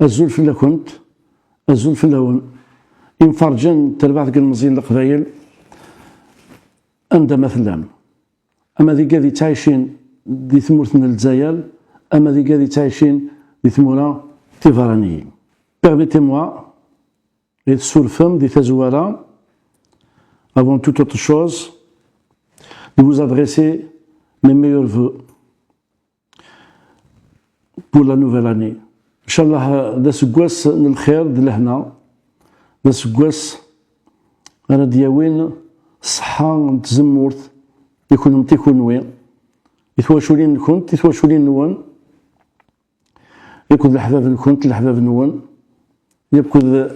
الزول في كنت الزول في اللون ينفرجن تربع ذاك المزيان القبايل أندا مثلا أما ذي قاعد تعيشين دي ثمورتنا الجزائر أما ذي قاعد تعيشين دي ثمورة تيفرانيين. Permettez-moi et sur le femme des Tazouara, avant toute autre chose, de vous adresser mes meilleurs vœux pour la nouvelle année. Inch'Allah, da sgwas nalkhair de lahna, da sgwas أنا دياوين صحة تزمورت يكون متيكونوي يتواشولين نكونت يتواشولين نوان يكون الأحباب نكونت الأحباب نوان يكون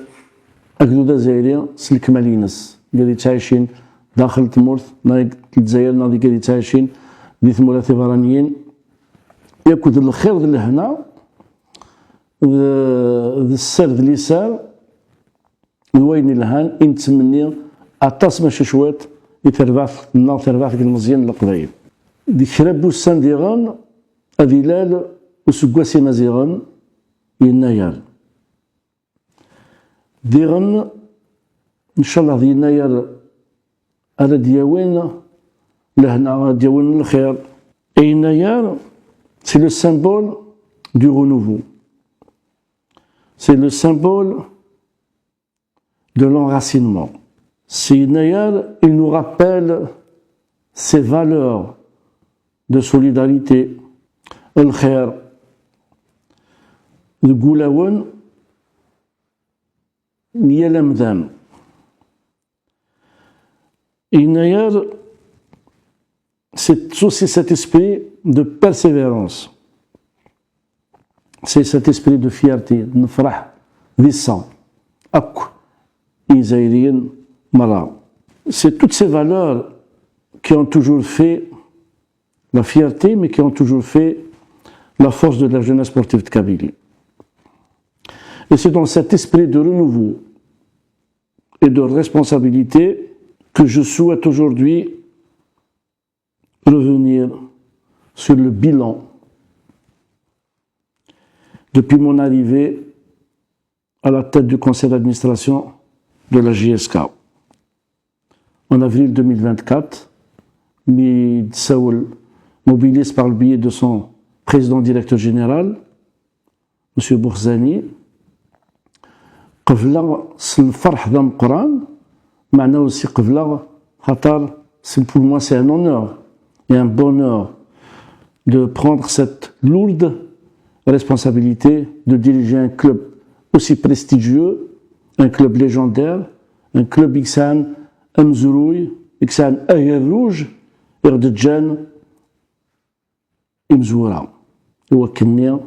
أكدو زايري سلك مالينس قال تعيشين داخل تمورت نايك الجزائر ناضي قال تعيشين دي ثمورات فيرانيين يكون الخير اللي هنا السرد اللي سار الوين الهان نتمني أطاس ماشي شويت يتربع النار تربع في المزيان القبايل دي كراب بوسان ديغان أذلال وسقواسي مزيغان يناير ديغان إن شاء الله دي يناير على دياوين لهنا دياوين الخير et يناير c'est le symbole du renouveau, c'est le symbole de l'enracinement. Yinayar, il nous rappelle ces valeurs de solidarité, le khair, le goulaoun, ni l'amdam. Yinayar, c'est aussi cet esprit de persévérance, c'est cet esprit de fierté, de nafrah, d'issant, ak, isaïrien, mara. C'est toutes ces valeurs qui ont toujours fait la fierté, mais qui ont toujours fait la force de la jeunesse sportive de Kabylie. Et c'est dans cet esprit de renouveau et de responsabilité que je souhaite aujourd'hui revenir sur le bilan depuis mon arrivée à la tête du conseil d'administration de la JSK. En avril 2024, Mid Saoul mobilise par le biais de son président directeur général, M. Bourzani, قبل الفرح ذا القرآن معنا aussi قبل خاطر pour moi c'est un honneur et un bonheur de prendre cette lourde responsabilité de diriger un club aussi prestigieux, un club légendaire, un club Iksan Amzouroui, Iksan Ayer Rouge, Erdjan Imzoura. وكني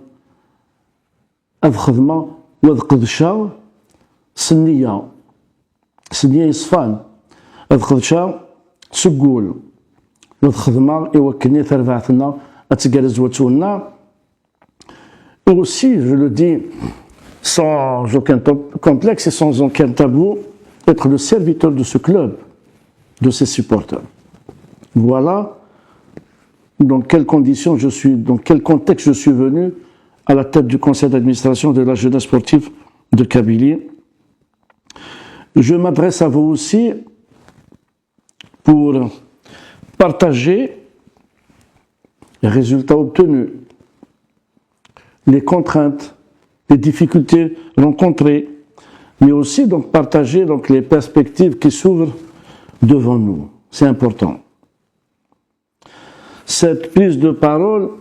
هذ خدمة وهذ قدشة سنية يصفان هذ قدشة سقول وهذ خدمة يوكلني تربعتنا أتقال زواتونا. Et aussi, je le dis sans aucun complexe et sans aucun tabou, être le serviteur de ce club, de ses supporters. Voilà dans quelles conditions je suis, dans quel contexte je suis venu à la tête du conseil d'administration de la jeunesse sportive de Kabylie. Je m'adresse à vous aussi pour partager les résultats obtenus, les contraintes, les difficultés rencontrées, mais aussi donc partager donc les perspectives qui s'ouvrent devant nous. C'est important. Cette prise de parole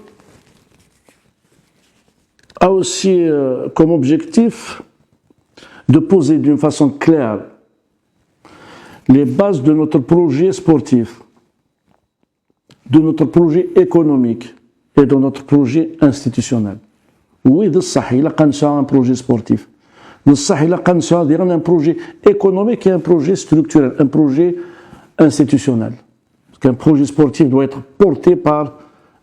a aussi comme objectif de poser d'une façon claire les bases de notre projet sportif, de notre projet économique et de notre projet institutionnel. Oui, de ça, il a un projet sportif. De ça, il a un projet économique et un projet structurel, un projet institutionnel. Parce qu'un projet sportif doit être porté par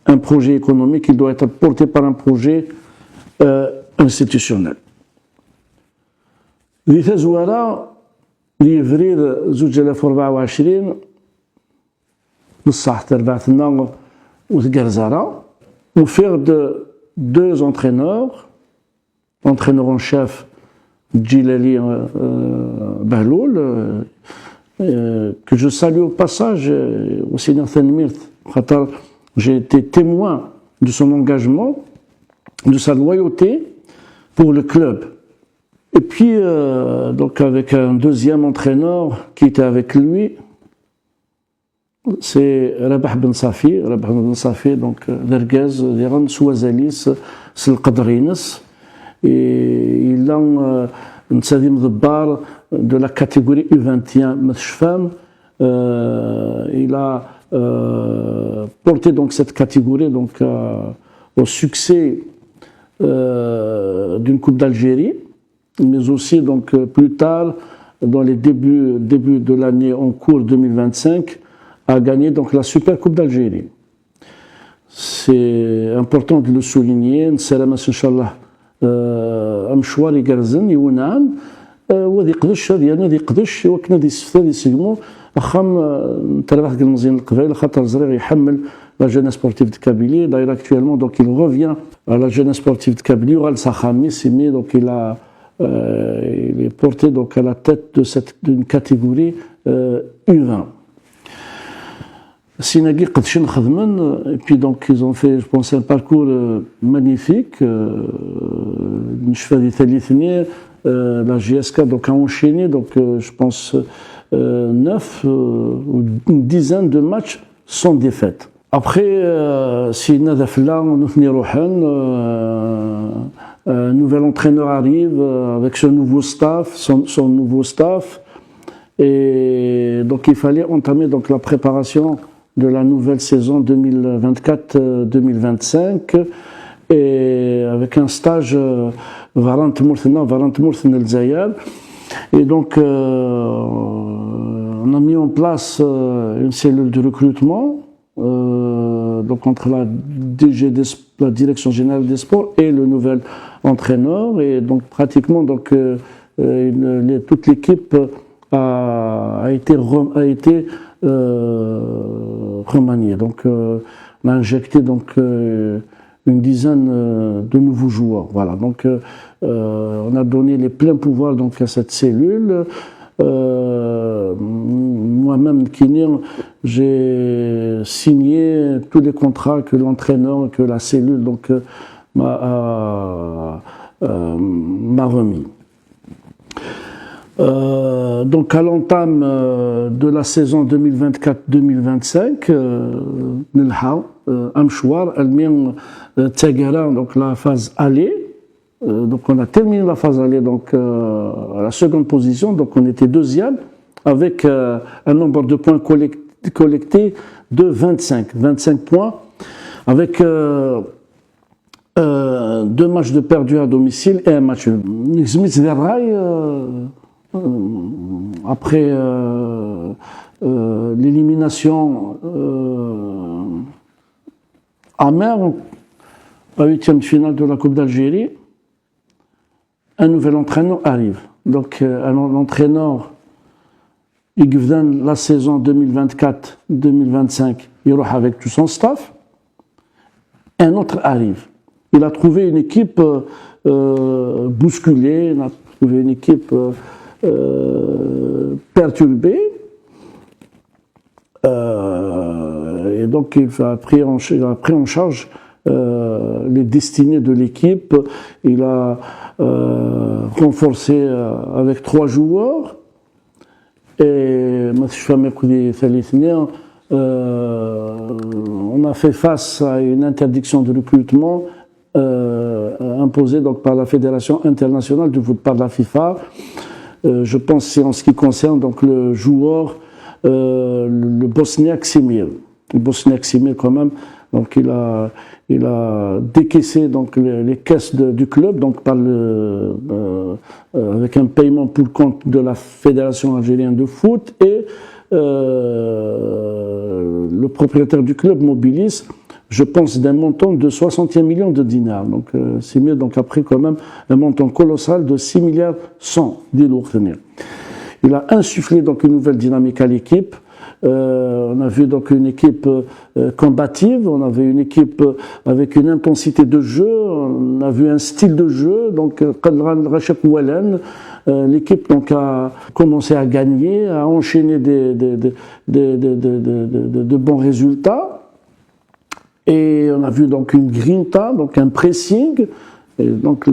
un projet économique, il doit être porté par un projet institutionnel. لتزوارا ليفرير 2024 بصح تربعتنا وتقرزارا وفير de deux entraîneurs entraîneur en chef Djilali Bahloul, que je salue au passage, au Seigneur Tanmirt. J'ai été témoin de son engagement, de sa loyauté pour le club. Et puis, donc avec un deuxième entraîneur qui était avec lui, c'est Rabah Ben Safi. Rabah Ben Safi, donc d'Erguez, d'Iran, Souazalis, c'est le Qadrines. Et il a une Sadim Debbar de la catégorie U21 Meshfam. Il a porté donc cette catégorie donc, au succès d'une Coupe d'Algérie, mais aussi donc, plus tard, dans les débuts de l'année en cours 2025, a gagné donc, la Super Coupe d'Algérie. C'est important de le souligner. Nsalam Inch'Allah. مشوار يقرزن يونان وذي قدش ديالنا ذي قدش وكنا دي سفتا دي سيغمو اخام تربح المزيان القبائل خاطر زرير يحمل la jeunesse sportive de Kabylie. D'ailleurs actuellement donc il revient à la jeunesse sportive de Kabylie. Oral Sakhami Simi, donc il est porté donc à la tête d'une catégorie U20. Sinagui Qadchen Khadman, et puis donc ils ont fait, je pense, un parcours magnifique. La GSK donc a enchaîné, donc je pense 9 ou une dizaine de matchs sans défaite. Après, si Nadafla, un nouvel entraîneur arrive avec son nouveau staff, et donc il fallait entamer donc la préparation de la nouvelle saison 2024-2025 et avec un stage Varant Mourthena El Zayab. Et donc on a mis en place une cellule de recrutement donc entre la la Direction Générale des Sports et le nouvel entraîneur, et donc pratiquement donc toute l'équipe a été remaniée. Donc on a injecté donc une dizaine de nouveaux joueurs. Voilà. Donc on a donné les pleins pouvoirs donc à cette cellule. Moi-même, Kinir, j'ai signé tous les contrats que l'entraîneur, que la cellule donc m'a remis. Donc à l'entame de la saison 2024-2025, Nilha, Amchouar, Almir Tagara, donc la phase aller. Donc on a terminé la phase aller donc à la seconde position, donc on était deuxième avec un nombre de points collectés de 25 points, avec 2 matchs de perdus à domicile et un match nul. Après l'élimination amère à 8e finale de la Coupe d'Algérie, un nouvel entraîneur arrive. Donc un entraîneur, il gagne la saison 2024-2025, il ira avec tout son staff. Un autre arrive. Il a trouvé une équipe bousculée, il a trouvé une équipe perturbée. Et donc il a pris en charge les destinées de l'équipe. Il a renforcé avec 3 joueurs. Et on a fait face à une interdiction de recrutement imposée donc par la Fédération internationale du foot, par la FIFA. Je pense que c'est en ce qui concerne donc le joueur, le Bosniaque Semir. Le Bosniaque Semir quand même, donc il a décaissé donc les caisses du club donc avec un paiement pour le compte de la Fédération algérienne de foot, et le propriétaire du club mobilise, je pense, d'un montant de 61 millions de dinars. Donc c'est mieux, donc a pris quand même un montant colossal de 6 milliards 100 d'Ilourtenir. Il a insufflé donc une nouvelle dynamique à l'équipe. On a vu donc une équipe combative, on avait une équipe avec une intensité de jeu, on a vu un style de jeu, donc l'équipe donc a commencé à gagner, à enchaîner de bons résultats. Et on a vu donc une grinta, donc un pressing, et donc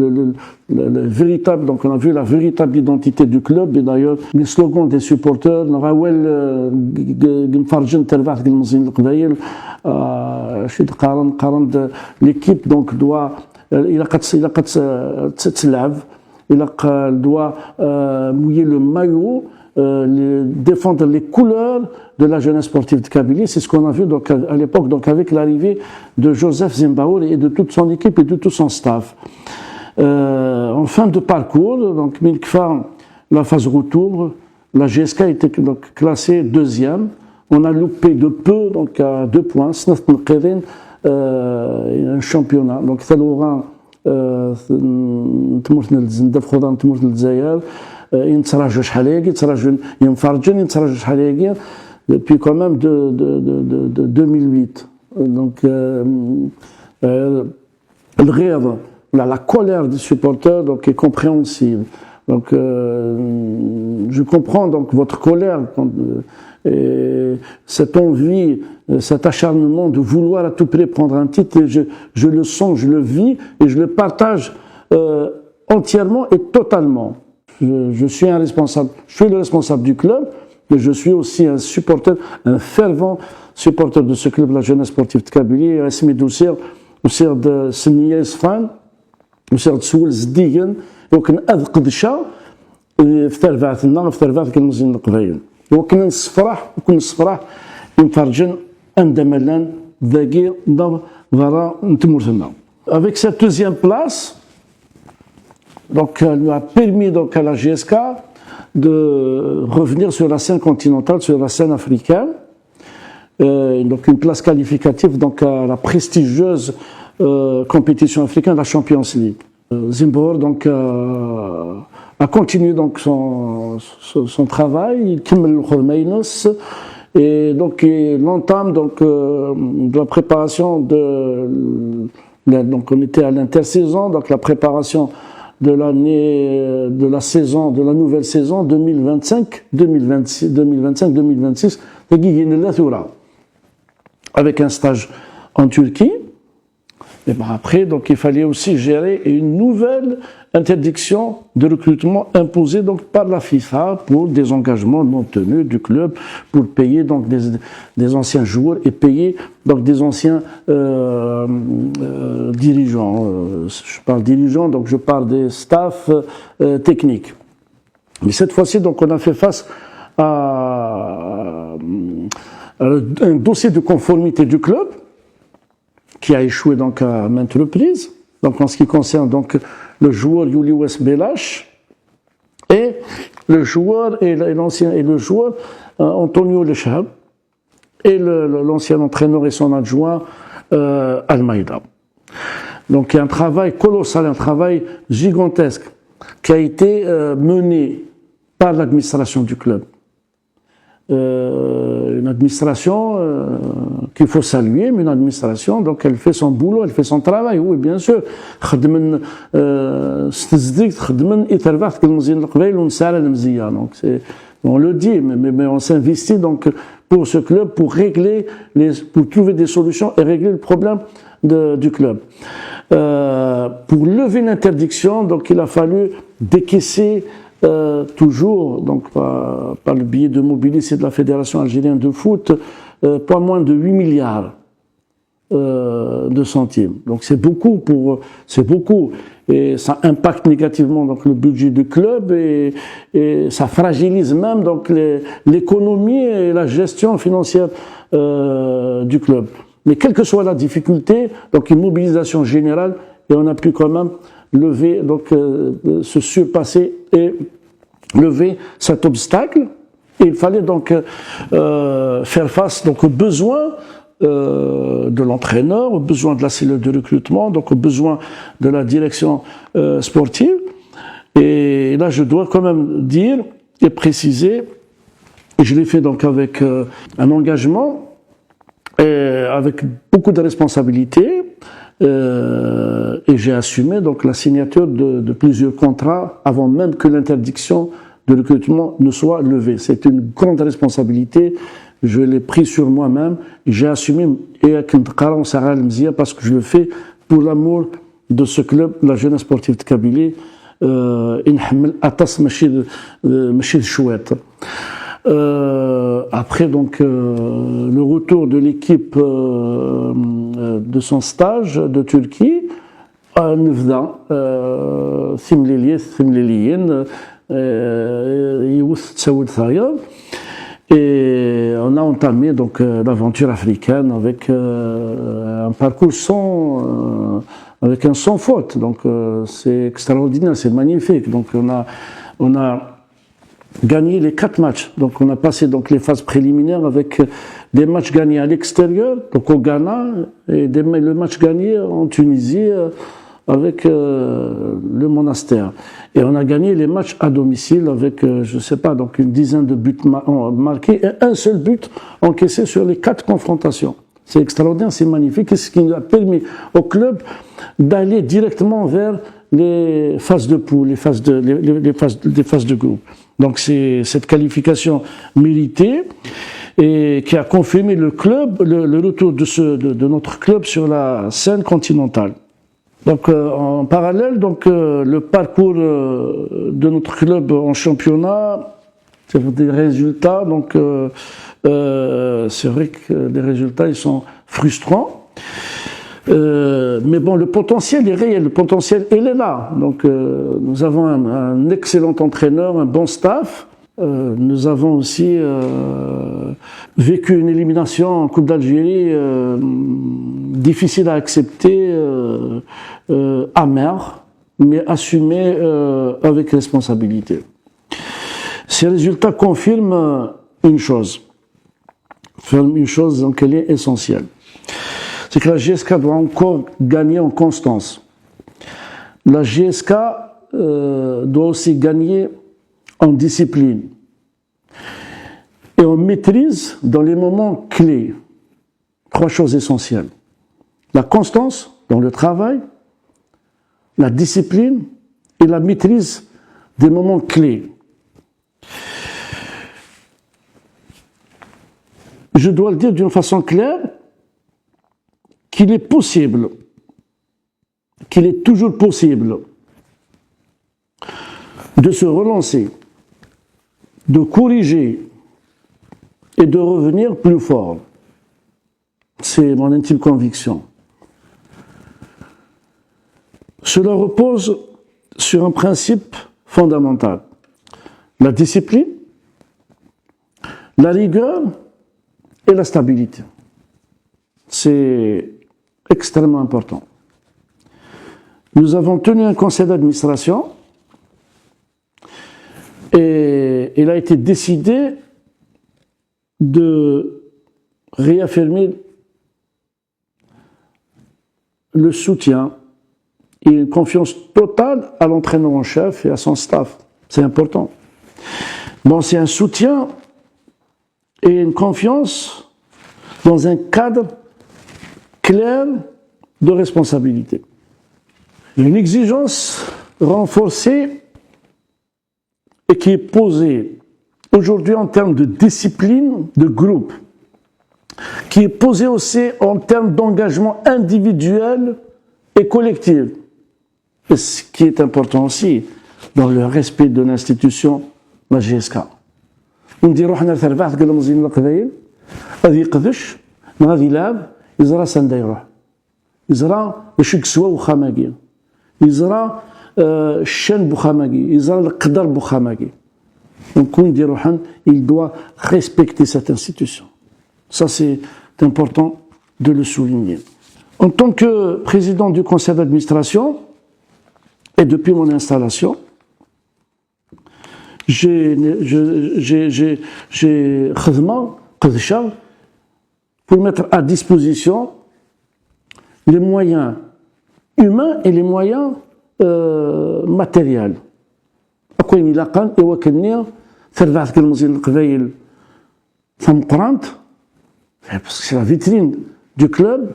véritable, donc on a vu la véritable identité du club. Et d'ailleurs les slogans des supporters, l'équipe donc doit, il doit mouiller le maillot, défendre les couleurs de la jeunesse sportive de Kabylie. C'est ce qu'on a vu donc à l'époque, donc avec l'arrivée de Joseph Zimbaouri et de toute son équipe et de tout son staff. En fin de parcours, donc Milkfa, la phase retour, la GSK était donc classée deuxième. On a loupé de peu, donc à 2 points. Un championnat. Donc Thalouran, ينتراجعوا شحال هاكي يتراجعوا ينفرجن يتراجعوا شحال هاكي depuis quand même de 2008. Donc الغيظ, la colère des supporters donc est compréhensible. Donc je comprends donc votre colère, et cette envie, cet acharnement de vouloir à tout prix prendre un titre. Et je le sens, je le vis et je le partage entièrement et totalement. Je suis un responsable, je suis le responsable du club, mais je suis aussi un supporter, un fervent supporter de ce club, la jeunesse sportive de Kabylie. اسمي دوسير د سنية صفان وسير تسول زديا وكن أذقد شا في تربعتنا في تربعت كنمزين القبايل وكن نصفرح ينفرجن أندملان ذاكي ضر ضرا نتمرتنا. Avec cette deuxième place, donc, elle lui a permis donc à la GSK de revenir sur la scène continentale, sur la scène africaine. Donc une place qualificative donc à la prestigieuse compétition africaine, la Champions League. Zimbaouri donc a continué donc son travail, et donc il entame donc de la préparation donc on était à l'intersaison, donc la préparation de l'année, de la saison, de la nouvelle saison 2025-2026, avec un stage en Turquie. Et ben après, donc il fallait aussi gérer une nouvelle interdiction de recrutement imposée donc par la FIFA pour des engagements non tenus du club, pour payer donc des anciens joueurs et payer donc des anciens dirigeants. Je parle dirigeants, donc je parle des staffs techniques. Mais cette fois-ci, donc on a fait face à un dossier de conformité du club qui a échoué donc à maintes reprises. Donc en ce qui concerne donc le joueur Julius Belash et le joueur Antonio Lechab et l'ancien entraîneur et son adjoint Almeida. Donc il y a un travail colossal, un travail gigantesque qui a été mené par l'administration du club. Une administration qu'il faut saluer, mais une administration donc elle fait son boulot, elle fait son travail, oui bien sûr. Donc on le dit, mais on s'investit donc pour ce club, pour trouver des solutions et régler le problème du club. Pour lever l'interdiction, donc il a fallu décaisser toujours, donc par le biais de Mobilis et de la Fédération algérienne de foot, pas moins de 8 milliards de centimes. Donc c'est beaucoup et ça impacte négativement donc le budget du club et ça fragilise même donc l'économie et la gestion financière du club. Mais quelle que soit la difficulté, donc une mobilisation générale et on a pu quand même lever, donc se surpasser et lever cet obstacle. Et il fallait donc faire face donc aux besoins de l'entraîneur, aux besoins de la cellule de recrutement, donc aux besoins de la direction sportive. Et là, je dois quand même dire et préciser Et je l'ai fait donc avec un engagement et avec beaucoup de responsabilités. Et j'ai assumé donc la signature de plusieurs contrats avant même que l'interdiction de recrutement ne soit levée. C'est une grande responsabilité. Je l'ai pris sur moi-même. J'ai assumé et parce que je le fais pour l'amour de ce club, la jeunesse sportive de Kabylie. Après donc le retour de l'équipe de son stage de Turquie, نبدا ثمليليين يوث تساود ثايا. Et on a entamé donc l'aventure africaine avec un parcours avec un sans faute. Donc c'est extraordinaire, c'est magnifique. Donc on a gagné les 4 matchs. Donc on a passé donc les phases préliminaires avec des matchs gagnés à l'extérieur, donc au Ghana, et le match gagné en Tunisie avec le Monastère. Et on a gagné les matchs à domicile avec, je sais pas, donc une dizaine de buts marqués et un seul but encaissé sur les 4 confrontations. C'est extraordinaire, c'est magnifique. Et ce qui nous a permis au club d'aller directement vers les phases de poule, les phases de groupe. Donc c'est cette qualification méritée et qui a confirmé le club, le retour de notre club sur la scène continentale. Donc en parallèle, donc le parcours de notre club en championnat, c'est des résultats. Donc c'est vrai que les résultats ils sont frustrants. Mais bon, le potentiel est réel, le potentiel il est là. Donc nous avons un excellent entraîneur, un bon staff. Nous avons aussi vécu une élimination en Coupe d'Algérie difficile à accepter, amère, mais assumée avec responsabilité. Ces résultats confirment une chose donc elle est essentielle. C'est que la GSK doit encore gagner en constance. La GSK doit aussi gagner en discipline et en maîtrise dans les moments clés. 3 choses essentielles. La constance dans le travail, la discipline et la maîtrise des moments clés. Je dois le dire d'une façon claire, qu'il est possible, qu'il est toujours possible de se relancer, de corriger et de revenir plus fort. C'est mon intime conviction. Cela repose sur un principe fondamental. La discipline, la rigueur et la stabilité. C'est extrêmement important. Nous avons tenu un conseil d'administration et il a été décidé de réaffirmer le soutien et une confiance totale à l'entraîneur en chef et à son staff. C'est important. Bon, c'est un soutien et une confiance dans un cadre clair de responsabilité. Une exigence renforcée et qui est posée aujourd'hui en termes de discipline de groupe, qui est posée aussi en termes d'engagement individuel et collectif. Et ce qui est important aussi, dans le respect de l'institution, la GSK. نديرو حنا ثرباح تقول مزيان القبايل غادي يقدش ما غادي يلعب يزرا سندا يروح يزرا باش يكسوا وخاماكي يزرا الشان بوخاماكي يزرا القدر بوخاماكي نكون نديرو حنا il doit respecter cette institution. Ça c'est important de le souligner. En tant que président du conseil d'administration et depuis mon installation, j'ai pour mettre à disposition les moyens humains et les moyens matériels. أكوين إلا قان إوا كنيا ثربعة كلمزين القبايل parce que c'est la vitrine du club,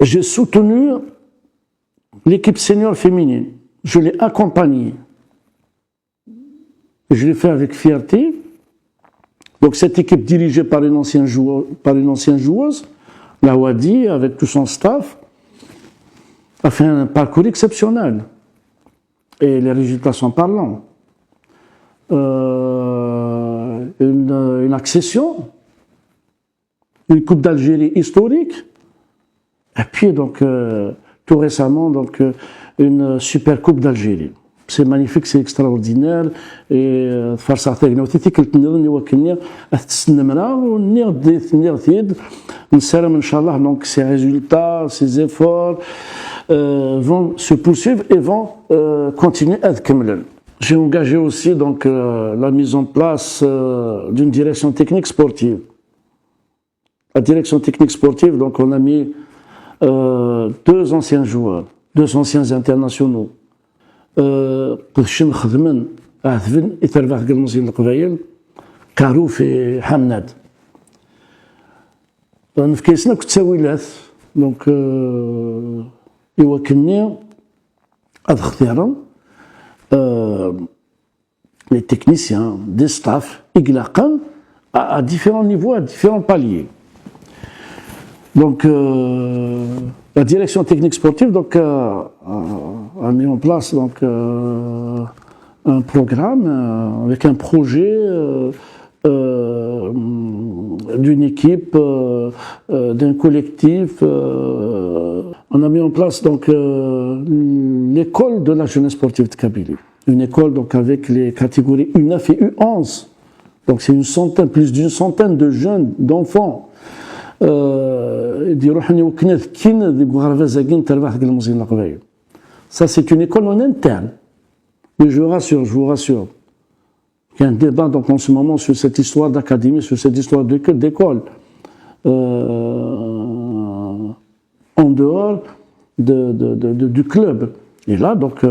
j'ai soutenu l'équipe senior féminine, je l'ai accompagnée, je l'ai fait avec fierté. Donc cette équipe dirigée par une ancienne joueuse, la Wadi, avec tout son staff, a fait un parcours exceptionnel. Et les résultats sont parlants. Une accession, une Coupe d'Algérie historique, et puis donc tout récemment donc une Super Coupe d'Algérie. C'est magnifique, c'est extraordinaire. Et فرصة نوثيتي كنت نوكلني أتسنمنا ونير ثيد نسلم إن شاء الله. Donc ces résultats, ces efforts vont se poursuivre et vont continuer à être كملن. J'ai engagé aussi donc la mise en place d'une direction technique sportive. La direction technique sportive, donc on a mis deux anciens joueurs, deux anciens internationaux. قدشن خدمن عذبن يتربح المزيان القبايل كارو في حماد في كيسنا كنت ساويلات دونك يوكلني هاد اختيارا لي تكنيسيان دي ستاف إغلاقا à différents niveaux, à différents paliers. Donc la direction technique sportive donc, a mis en place donc, un programme avec un projet d'une équipe, d'un collectif. On a mis en place donc, l'école de la jeunesse sportive de Kabylie. Une école donc, avec les catégories U9 et U11. Donc c'est plus d'une centaine de jeunes, d'enfants. Ça c'est une école en interne, mais je vous rassure, il y a un débat donc en ce moment sur cette histoire d'académie, sur cette histoire d'école en dehors du club. Et là donc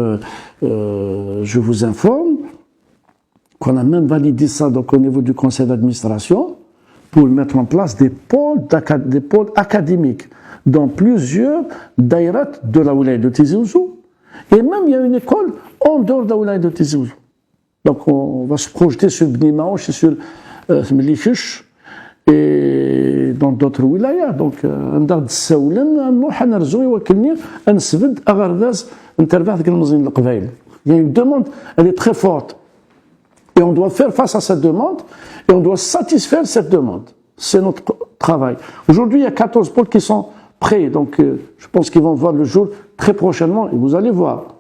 je vous informe qu'on a même validé ça donc au niveau du conseil d'administration pour mettre en place des pôles académiques dans plusieurs daïrats de la wilaya de Tizi Ouzou. Et même il y a une école en dehors de la wilaya de Tizi Ouzou. Donc on va se projeter sur Bni Maouch et sur Melichiche et dans d'autres wilayas. Donc عند الساولن نروح نرجو يوكلني نسبد أغرباز نتربح ذيك المزين القبايل. Il y a une demande, elle est très forte. Et on doit faire face à cette demande et on doit satisfaire cette demande. C'est notre travail. Aujourd'hui, il y a 14 pôles qui sont prêts. Donc, je pense qu'ils vont voir le jour très prochainement et vous allez voir.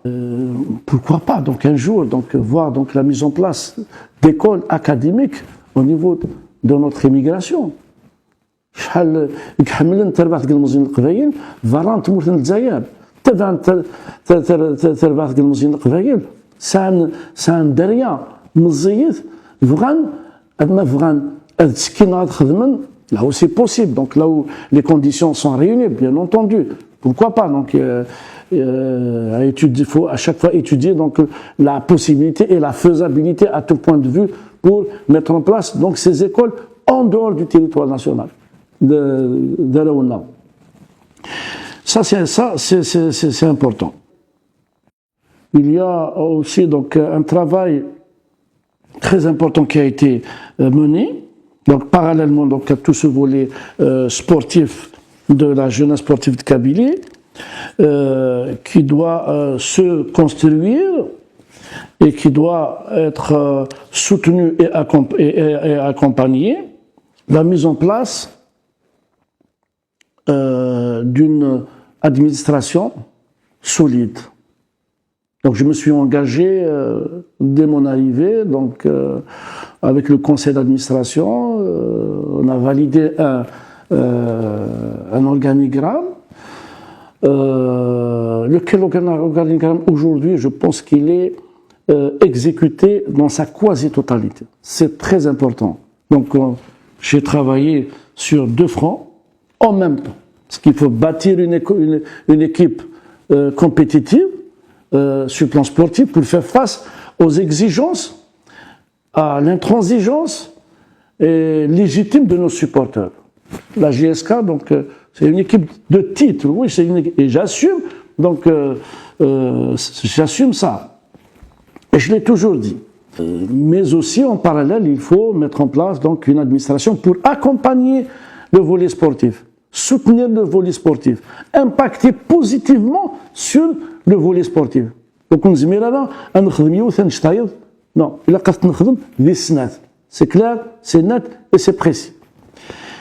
Pourquoi pas, donc, un jour, donc, voir donc, la mise en place d'écoles académiques au niveau de notre immigration. شحال كحملن تربح ذيك المزيان القبايل فالان تموت الجزائر تربح ذيك المزيان القبايل سان دريا مزيت فغان ما فغان تسكين غاد خدمن là où c'est possible, donc là où les conditions sont réunies, bien entendu, pourquoi pas. Donc il faut à chaque fois étudier donc la possibilité et la faisabilité à tout point de vue pour mettre en place donc ces écoles en dehors du territoire national de là où on a. Ça c'est important. Il y a aussi donc un travail très important qui a été mené, donc parallèlement donc à tout ce volet sportif de la jeunesse sportive de Kabylie, qui doit se construire et qui doit être soutenu et accompagné. La mise en place d'une administration solide. Donc je me suis engagé dès mon arrivée, donc avec le conseil d'administration, on a validé un organigramme. Lequel organigramme aujourd'hui, je pense qu'il est exécuté dans sa quasi-totalité. C'est très important. Donc j'ai travaillé sur deux fronts en même temps. Parce qu'il faut bâtir une équipe compétitive, sur le plan sportif pour faire face aux exigences, à l'intransigeance légitime de nos supporters. La JSK, donc, c'est une équipe de titre, oui, c'est une équipe, et j'assume, donc, j'assume ça. Et je l'ai toujours dit. Mais aussi, en parallèle, il faut mettre en place donc une administration pour accompagner le volet sportif, soutenir le volet sportif, impacter positivement sur le volet sportif. Donc, on dit, non, il a c'est clair, c'est net et c'est précis.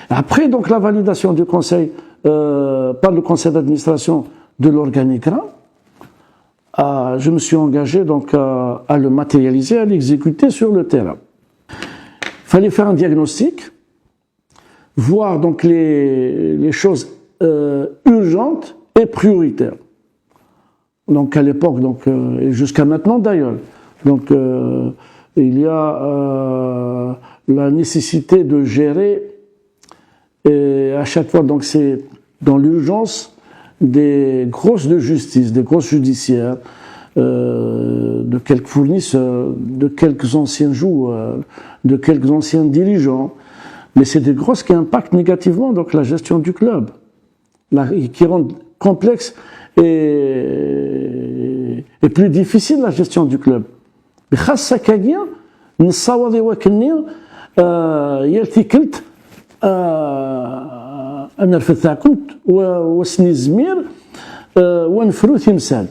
Après donc la validation du conseil par le conseil d'administration de l'organigramme, je me suis engagé donc à le matérialiser, à l'exécuter sur le terrain. Il fallait faire un diagnostic, voir donc les choses urgentes et prioritaires. Donc à l'époque, donc et jusqu'à maintenant d'ailleurs, donc il y a la nécessité de gérer, et à chaque fois, donc c'est dans l'urgence des grosses de justice, des grosses judiciaires, de quelques fournisseurs, de quelques anciens joueurs, de quelques anciens dirigeants, mais c'est des grosses qui impactent négativement donc la gestion du club, qui rendent complexe et plus difficile la gestion du club. خاصة كاكيا نصاوض وكني يلتكلت أنا رفثا كنت وسني زمير ونفرو تمثال.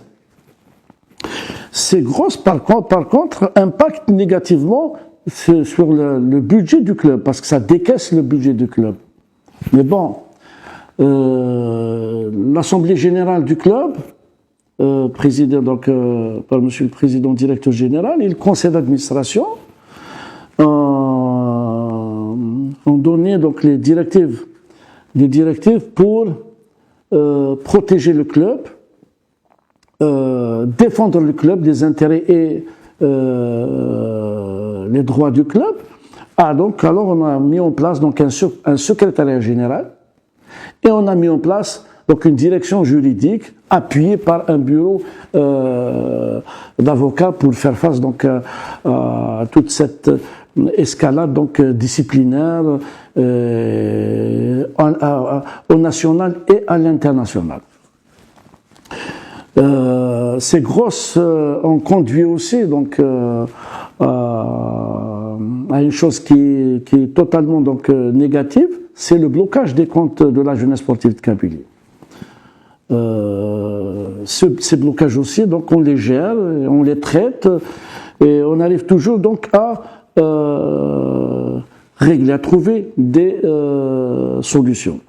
Ces grosses, par contre, impactent négativement sur le budget du club, parce que ça décaisse le budget du club. Mais bon, l'Assemblée générale du club, présidé donc par Monsieur le Président Directeur Général, et le Conseil d'administration ont donné donc les directives pour protéger le club, défendre le club des intérêts et les droits du club. Alors on a mis en place donc un secrétariat général et on a mis en place donc une direction juridique appuyée par un bureau d'avocats pour faire face donc à toute cette escalade donc disciplinaire au national et à l'international. Ces grosses ont conduit aussi donc à une chose qui est totalement donc négative, c'est le blocage des comptes de la jeunesse sportive de Kabylie. Ces blocages aussi, donc on les gère, on les traite et on arrive toujours donc à régler, à trouver des solutions.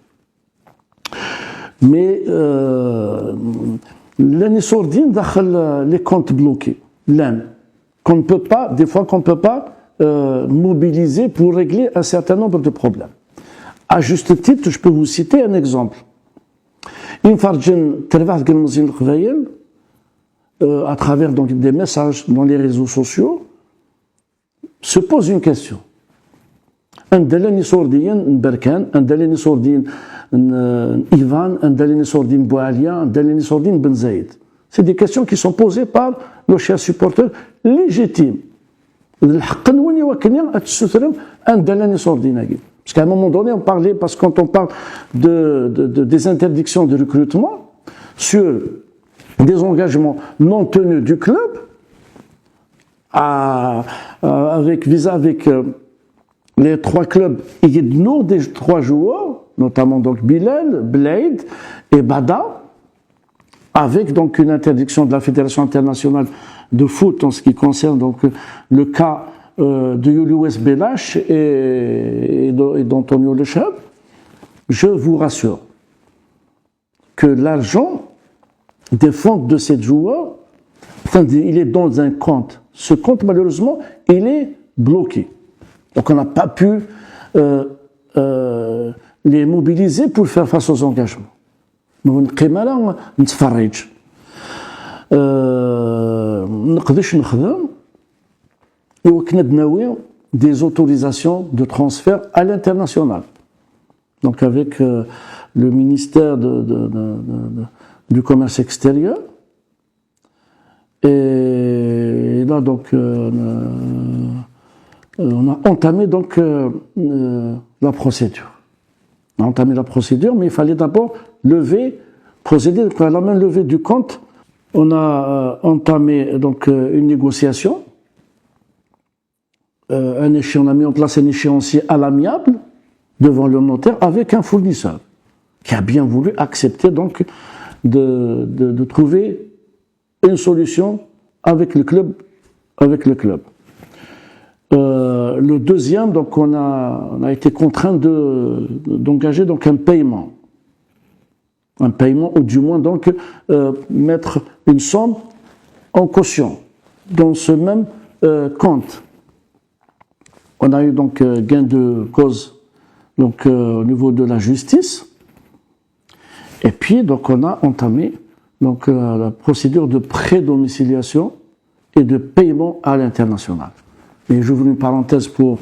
Mais l'année sourdine dans les comptes bloqués, qu'on ne peut pas, des fois qu'on ne peut pas mobiliser pour régler un certain nombre de problèmes. À juste titre, je peux vous citer un exemple. À travers donc des messages dans les réseaux sociaux, se pose une question. عندنا سورديين بركان عندنا سوردين إيفان عندنا سوردين بوعليا عندنا سوردين بن زايد. C'est des questions qui sont posées par nos chers supporters légitimes. الحق نوني وكنيا أتسثرم عندنا سوردين أكيد. Parce qu'à un moment donné, on parlait, parce que quand on parle des interdictions de recrutement sur des engagements non tenus du club, avec les trois clubs, il y a le nom des trois joueurs, notamment donc Bilal, Blade et Bada, avec donc une interdiction de la Fédération internationale de foot en ce qui concerne donc le cas de Julius Belash et d'Antonio Le Chab. Je vous rassure que l'argent des fonds de ces joueurs, il est dans un compte. Ce compte, malheureusement, il est bloqué. Donc on n'a pas pu les mobiliser pour faire face aux engagements. نقدرش نخدم وكنا ناوي des autorisations de transfert à l'international. Donc avec le ministère du commerce extérieur Et là, donc, on a entamé donc la procédure. On a entamé la procédure, mais il fallait d'abord procéder à la main levée du compte. On a entamé donc une négociation. On a mis en place un échéancier à l'amiable devant le notaire avec un fournisseur qui a bien voulu accepter donc de trouver une solution avec le club. Le deuxième, donc on a été contraint d'engager donc un paiement, ou du moins donc mettre une somme en caution dans ce même compte. On a eu donc gain de cause donc au niveau de la justice, et puis donc on a entamé donc la procédure de prédomiciliation et de paiement à l'international. Et j'ouvre une parenthèse pour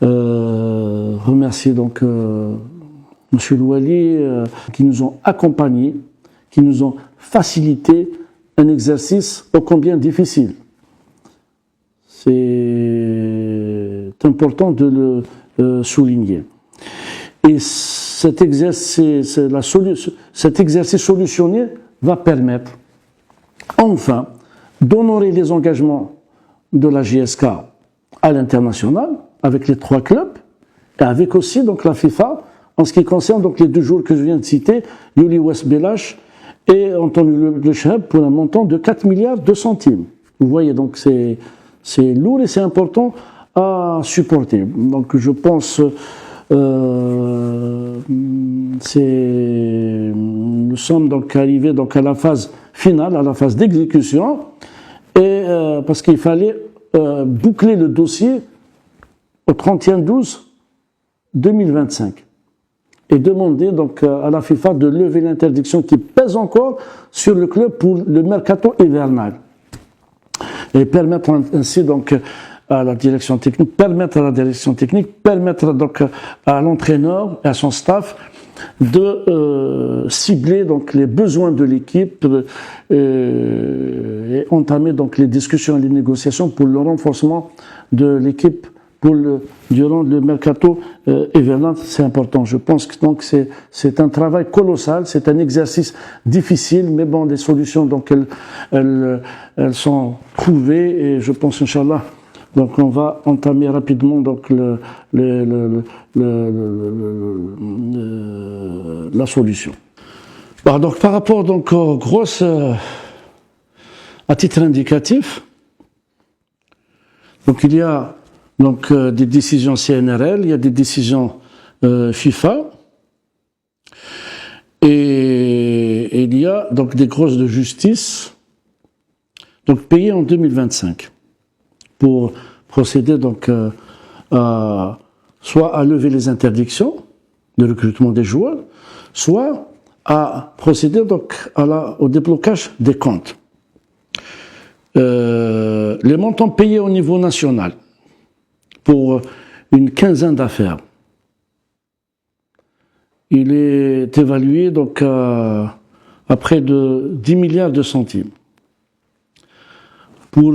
remercier donc Monsieur Louali qui nous ont accompagnés, qui nous ont facilité un exercice ô combien difficile. C'est important de le souligner. Et cet exercice solutionné va permettre enfin d'honorer les engagements de la JSK à l'international avec les 3 clubs et avec aussi donc la FIFA en ce qui concerne donc les 2 joueurs que je viens de citer, Yuli West-Belash et Anthony Le Chahab, pour un montant de 4 milliards de centimes. Vous voyez, donc c'est lourd et c'est important à supporter. Donc je pense nous sommes donc arrivés donc à la phase finale, à la phase d'exécution, et parce qu'il fallait boucler le dossier au 31/12/2025 et demander donc à la FIFA de lever l'interdiction qui pèse encore sur le club pour le mercato hivernal et permettre ainsi donc à la direction technique, permettre donc à l'entraîneur et à son staff de cibler donc les besoins de l'équipe et entamer donc les discussions et les négociations pour le renforcement de l'équipe durant le mercato hivernal. C'est important. Je pense que donc c'est un travail colossal, c'est un exercice difficile, mais bon, les solutions donc elles sont trouvées et je pense inchallah. Donc on va entamer rapidement donc la solution. Bon, donc par rapport donc aux grosses, à titre indicatif, donc il y a donc des décisions CNRL, il y a des décisions FIFA, et il y a donc des grosses de justice donc payées en 2025. Pour procéder donc soit à lever les interdictions de recrutement des joueurs, soit à procéder donc au déblocage des comptes. Les montants payés au niveau national pour une quinzaine d'affaires, il est évalué donc à près de 10 milliards de centimes. Pour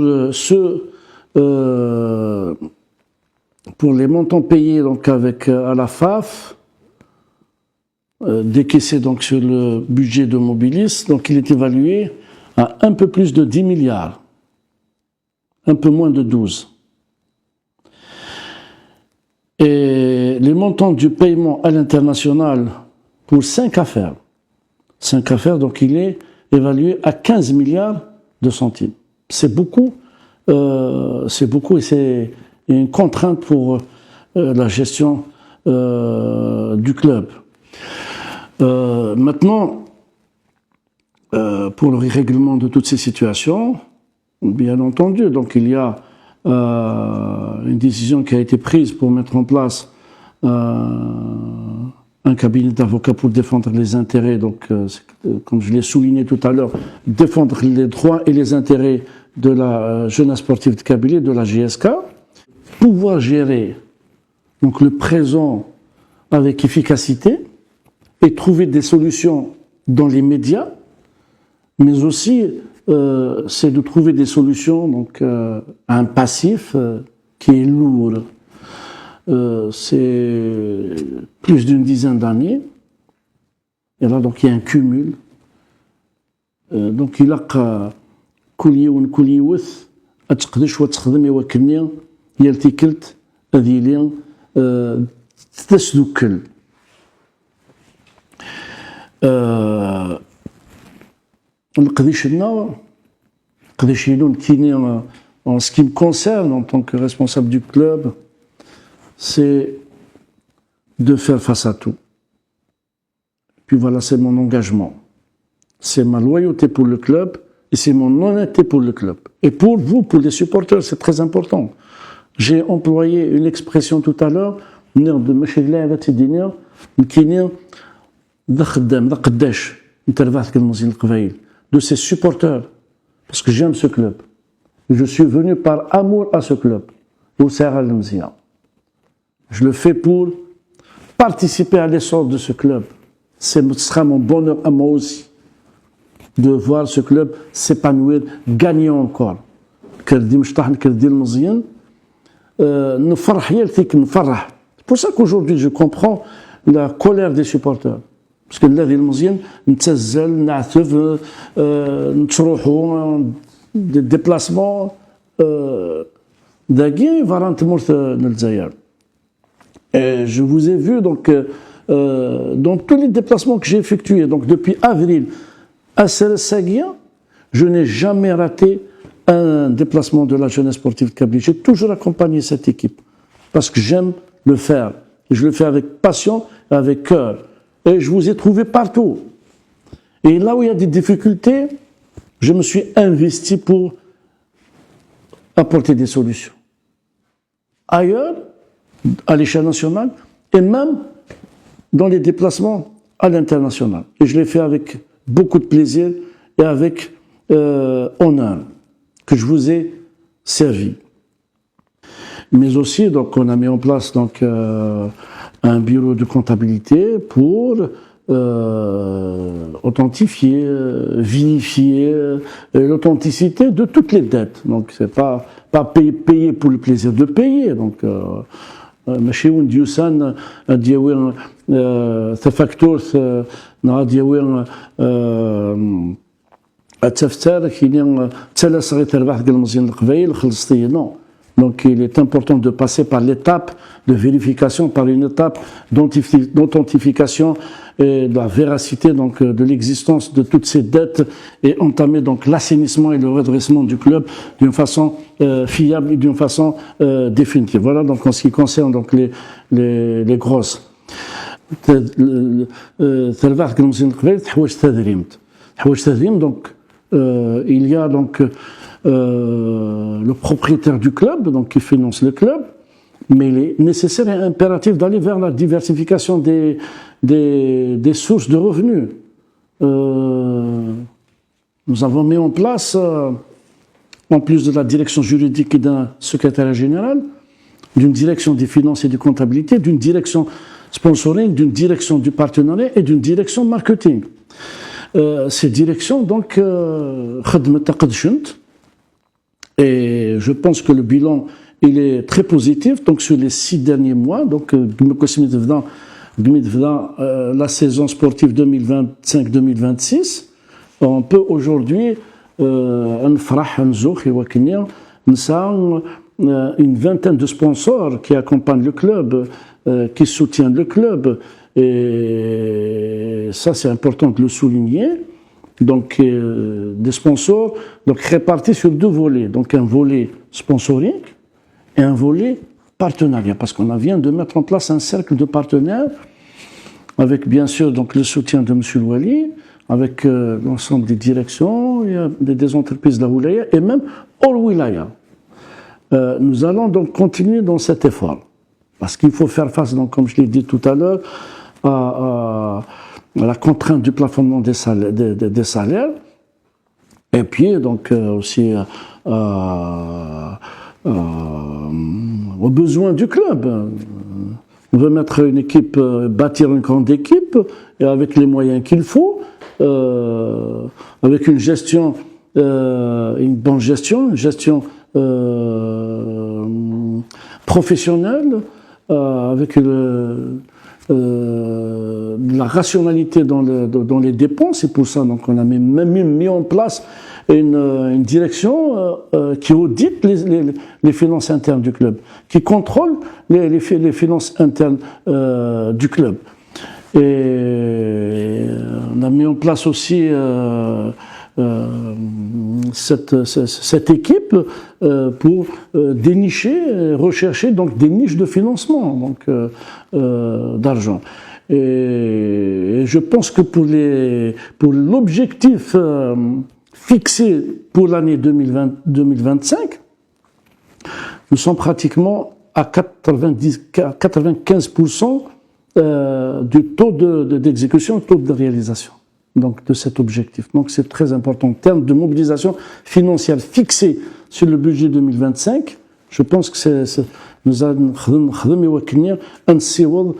pour les montants payés donc à la FAF, décaissés donc sur le budget de Mobilis, donc il est évalué à un peu plus de 10 milliards, un peu moins de 12. Et les montants du paiement à l'international pour 5 affaires, donc il est évalué à 15 milliards de centimes. C'est beaucoup et c'est une contrainte pour la gestion du club. Maintenant, pour le règlement de toutes ces situations, bien entendu, donc il y a une décision qui a été prise pour mettre en place un cabinet d'avocats pour défendre les intérêts, donc comme je l'ai souligné tout à l'heure, défendre les droits et les intérêts de la jeunesse sportive de Kabylie, de la JSK, pouvoir gérer donc le présent avec efficacité et trouver des solutions dans les médias, mais aussi c'est de trouver des solutions donc, à un passif qui est lourd. C'est plus d'une dizaine d'années. Et là, donc, il y a un cumul. Donc, il a كل يوم كل يوث أتقدش وتخدم يوكلني يلتكلت أذيلي تسدوكل نقديش لنا قديش يلون كيني en ce qui me concerne en tant que responsable du club, c'est de faire face à tout. Puis voilà, c'est mon engagement. C'est ma loyauté pour le club et c'est mon honnêteté pour le club. Et pour vous, pour les supporters, c'est très important. J'ai employé une expression tout à l'heure, de ces supporters, parce que j'aime ce club. Je suis venu par amour à ce club. Je le fais pour participer à l'essor de ce club. Ce sera mon bonheur à moi aussi de voir ce club s'épanouir, gagner encore. C'est pour ça qu'aujourd'hui je comprends la colère des supporters. Parce que الذي المزيان نتسزل نعتف نتروحوا des déplacements داكي فارانت مورث للجزائر. Et je vous ai vu donc dans tous les déplacements que j'ai effectués donc depuis avril à Saguia, je n'ai jamais raté un déplacement de la jeunesse sportive Kabylie. J'ai toujours accompagné cette équipe parce que j'aime le faire. Je le fais avec passion, avec cœur. Et je vous ai trouvé partout. Et là où il y a des difficultés, je me suis investi pour apporter des solutions. Ailleurs, à l'échelle nationale, et même dans les déplacements à l'international. Et je l'ai fait avec beaucoup de plaisir et avec honneur que je vous ai servi. Mais aussi, donc, on a mis en place donc, un bureau de comptabilité pour authentifier, vérifier l'authenticité de toutes les dettes. Donc, c'est pas payer pour le plaisir de payer. Donc, ماشي ونديوسان دياوي تفاكتور دياوي التفتار كاين تلا صغير تربح ديال المزيان القبايل خلصتيه نو. Donc il est important de passer par l'étape de vérification, par une étape d'authentification et de la véracité donc, de l'existence de toutes ces dettes et entamer donc l'assainissement et le redressement du club d'une façon fiable et d'une façon définitive. Voilà donc en ce qui concerne donc les grosses. Donc il y a donc le propriétaire du club, donc qui finance le club, mais il est nécessaire et impératif d'aller vers la diversification des sources de revenus. Nous avons mis en place, en plus de la direction juridique et d'un secrétaire général, d'une direction des finances et de comptabilité, d'une direction sponsoring, d'une direction du partenariat et d'une direction marketing. Ces directions, donc, et je pense que le bilan il est très positif. Donc sur les 6 derniers mois, donc la saison sportive 2025-2026, on peut aujourd'hui une vingtaine de sponsors qui accompagnent le club, qui soutiennent le club. Et ça, c'est important de le souligner. Donc, des sponsors donc, répartis sur 2 volets. Donc, un volet sponsoring et un volet partenariat. Parce qu'on vient de mettre en place un cercle de partenaires avec, bien sûr, donc, le soutien de M. Louali, avec l'ensemble des directions, des entreprises de la Wilaya et même hors Wilaya. Nous allons donc continuer dans cet effort. Parce qu'il faut faire face, donc, comme je l'ai dit tout à l'heure, à la contrainte du plafonnement des salaires, et puis donc aussi aux besoins du club. On veut mettre une équipe, bâtir une grande équipe, et avec les moyens qu'il faut, avec une gestion une bonne gestion, une gestion professionnelle, avec de la rationalité dans les dépenses. C'est pour ça donc on a même mis en place une direction qui audite les finances internes du club, qui contrôle les finances internes du club. Et on a mis en place aussi cette équipe pour dénicher, rechercher donc des niches de financement donc d'argent. Et je pense que pour l'objectif fixé pour l'année 2025, nous sommes pratiquement à 95% du taux d'exécution, taux de réalisation donc, de cet objectif. Donc c'est très important. En termes de mobilisation financière fixée sur le budget 2025, je pense que nous allons نخدم نصيوض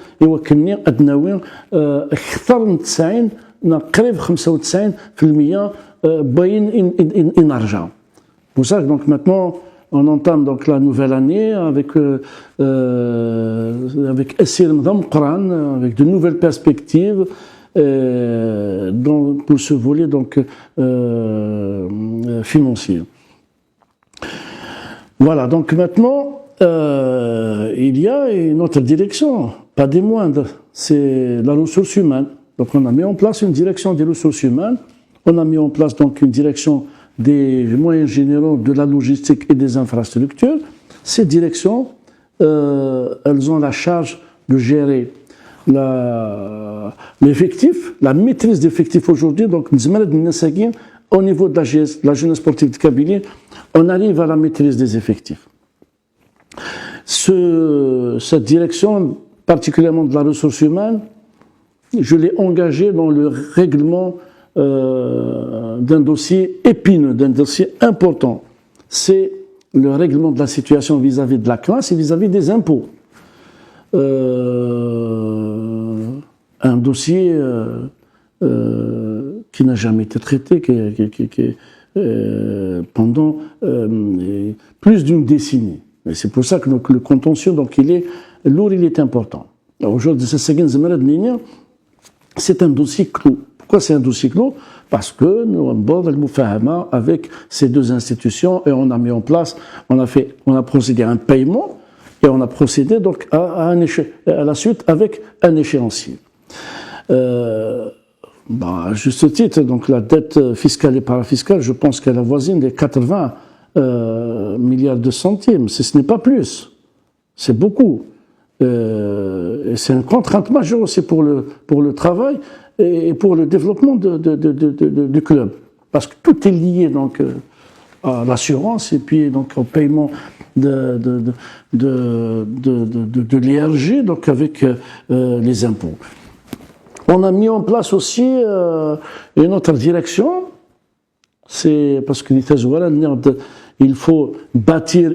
أدناوي أكثر من 90 قريب 95% باين نرجع. Pour ça donc maintenant on entame donc la nouvelle année avec Essir Mdam Qran, avec de nouvelles perspectives pour ce volet donc financier. Voilà, donc maintenant il y a une autre direction, pas des moindres, c'est la ressource humaine. Donc on a mis en place une direction des ressources humaines, on a mis en place donc une direction des moyens généraux de la logistique et des infrastructures. Ces directions, elles ont la charge de gérer l'effectif, la maîtrise d'effectifs aujourd'hui. Donc, au niveau de la jeunesse sportive de Kabylie, on arrive à la maîtrise des effectifs. Cette direction, particulièrement de la ressource humaine, je l'ai engagée dans le règlement d'un dossier épineux, d'un dossier important. C'est le règlement de la situation vis-à-vis de la classe et vis-à-vis des impôts. Un dossier qui n'a jamais été traité pendant plus d'une décennie. Et c'est pour ça que donc, le contentieux, donc, il est lourd, il est important. Aujourd'hui, c'est un dossier clos. Pourquoi c'est un dossier clos? Parce que nous avons avec ces deux institutions et on a mis en place, on a procédé à un paiement et on a procédé donc à la suite avec un échéancier. À juste titre, donc la dette fiscale et parafiscale, je pense qu'elle avoisine les 80 milliards de centimes. Ce n'est pas plus. C'est beaucoup. Et c'est une contrainte majeure aussi pour le travail et pour le développement du club. Parce que tout est lié donc à l'assurance et puis donc au paiement de l'ERG, donc avec les impôts. On a mis en place aussi une autre direction, c'est parce que il faut bâtir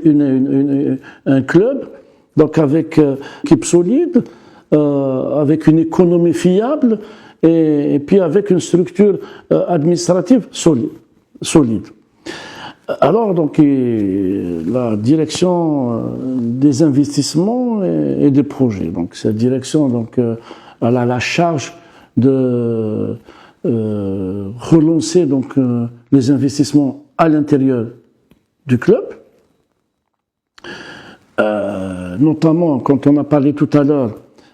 un club, donc avec une équipe solide, avec une économie fiable et puis avec une structure administrative solide. Alors donc la direction des investissements et des projets. Donc cette direction donc elle a la charge de relancer donc les investissements à l'intérieur du club, notamment quand on a parlé tout à l'heure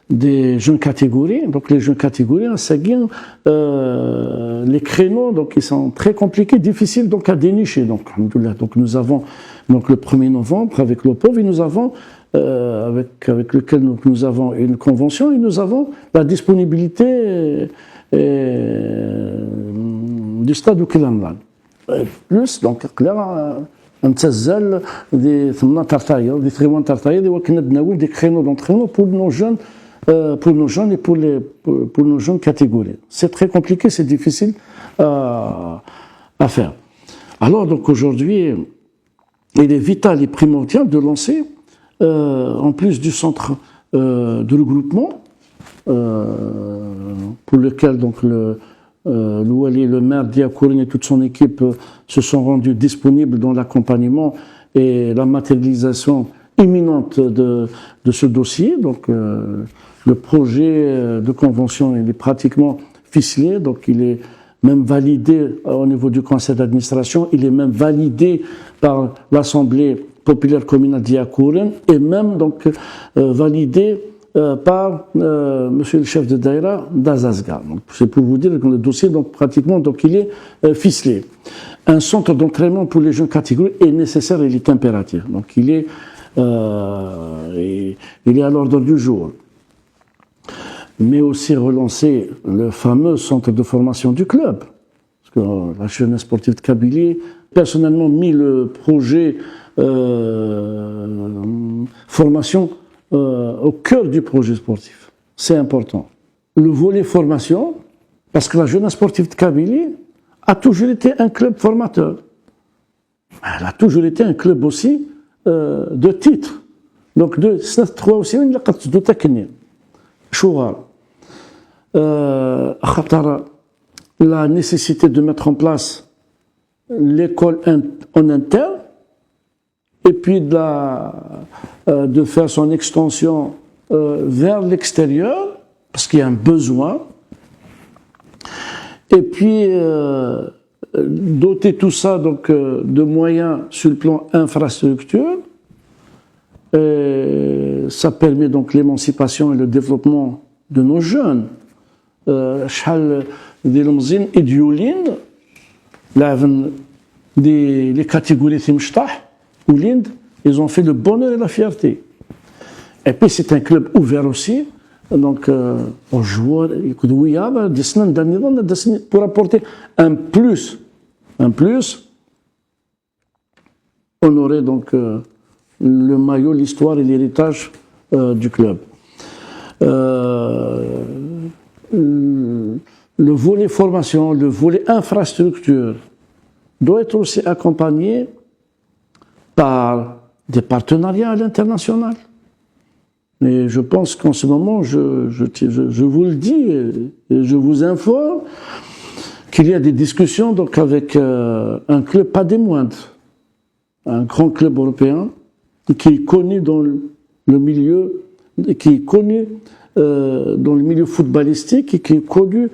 des jeunes catégories. Donc les jeunes catégories, les créneaux donc ils sont très compliqués, difficiles donc à dénicher. Donc nous avons donc le 1er novembre avec l'OPOV et nous avons avec lequel nous avons une convention et nous avons la disponibilité du stade Oukilamlan. Plus donc clair نتسجل des créneaux d'entraînement pour nos jeunes et pour nos jeunes catégories. C'est très compliqué, c'est difficile à faire. Alors donc aujourd'hui, il est vital et primordial de lancer, en plus du centre de regroupement, pour lequel donc L'Ouali, le maire Diakourine et toute son équipe se sont rendus disponibles dans l'accompagnement et la matérialisation imminente de ce dossier. Donc, le projet de convention il est pratiquement ficelé, donc il est même validé au niveau du conseil d'administration, il est même validé par l'Assemblée populaire communale d'Iakourine et même donc validé par monsieur le chef de Daïra d'Azazga. Donc c'est pour vous dire que le dossier donc pratiquement donc il est ficelé. Un centre d'entraînement pour les jeunes catégories est nécessaire et il est impératif. Donc il est à l'ordre du jour. Mais aussi relancer le fameux centre de formation du club. Parce que la jeunesse sportive de Kabylie, personnellement, mis le projet formation au cœur du projet sportif. C'est important. Le volet formation, parce que la jeunesse sportive de Kabylie a toujours été un club formateur. Elle a toujours été un club aussi de titre. Donc, de 3 aussi, il y a de technique. Chouar. La nécessité de mettre en place l'école en interne et puis de faire son extension vers l'extérieur parce qu'il y a un besoin et puis doter tout ça donc de moyens sur le plan infrastructure. Ça permet donc l'émancipation et le développement de nos jeunes. شحال ديال مزيان إديولين لعبن les catégories Timshtah ou l'Inde, ils ont fait le bonheur et la fierté. Et puis c'est un club ouvert aussi, donc aux joueurs, pour apporter un plus, honorer donc le maillot, l'histoire et l'héritage du club. Le volet formation, le volet infrastructure doit être aussi accompagné par des partenariats à l'international. Et je pense qu'en ce moment, je vous le dis et je vous informe qu'il y a des discussions donc avec un club pas des moindres, un grand club européen qui est connu dans le milieu, qui est connu dans le milieu footballistique et qui est connu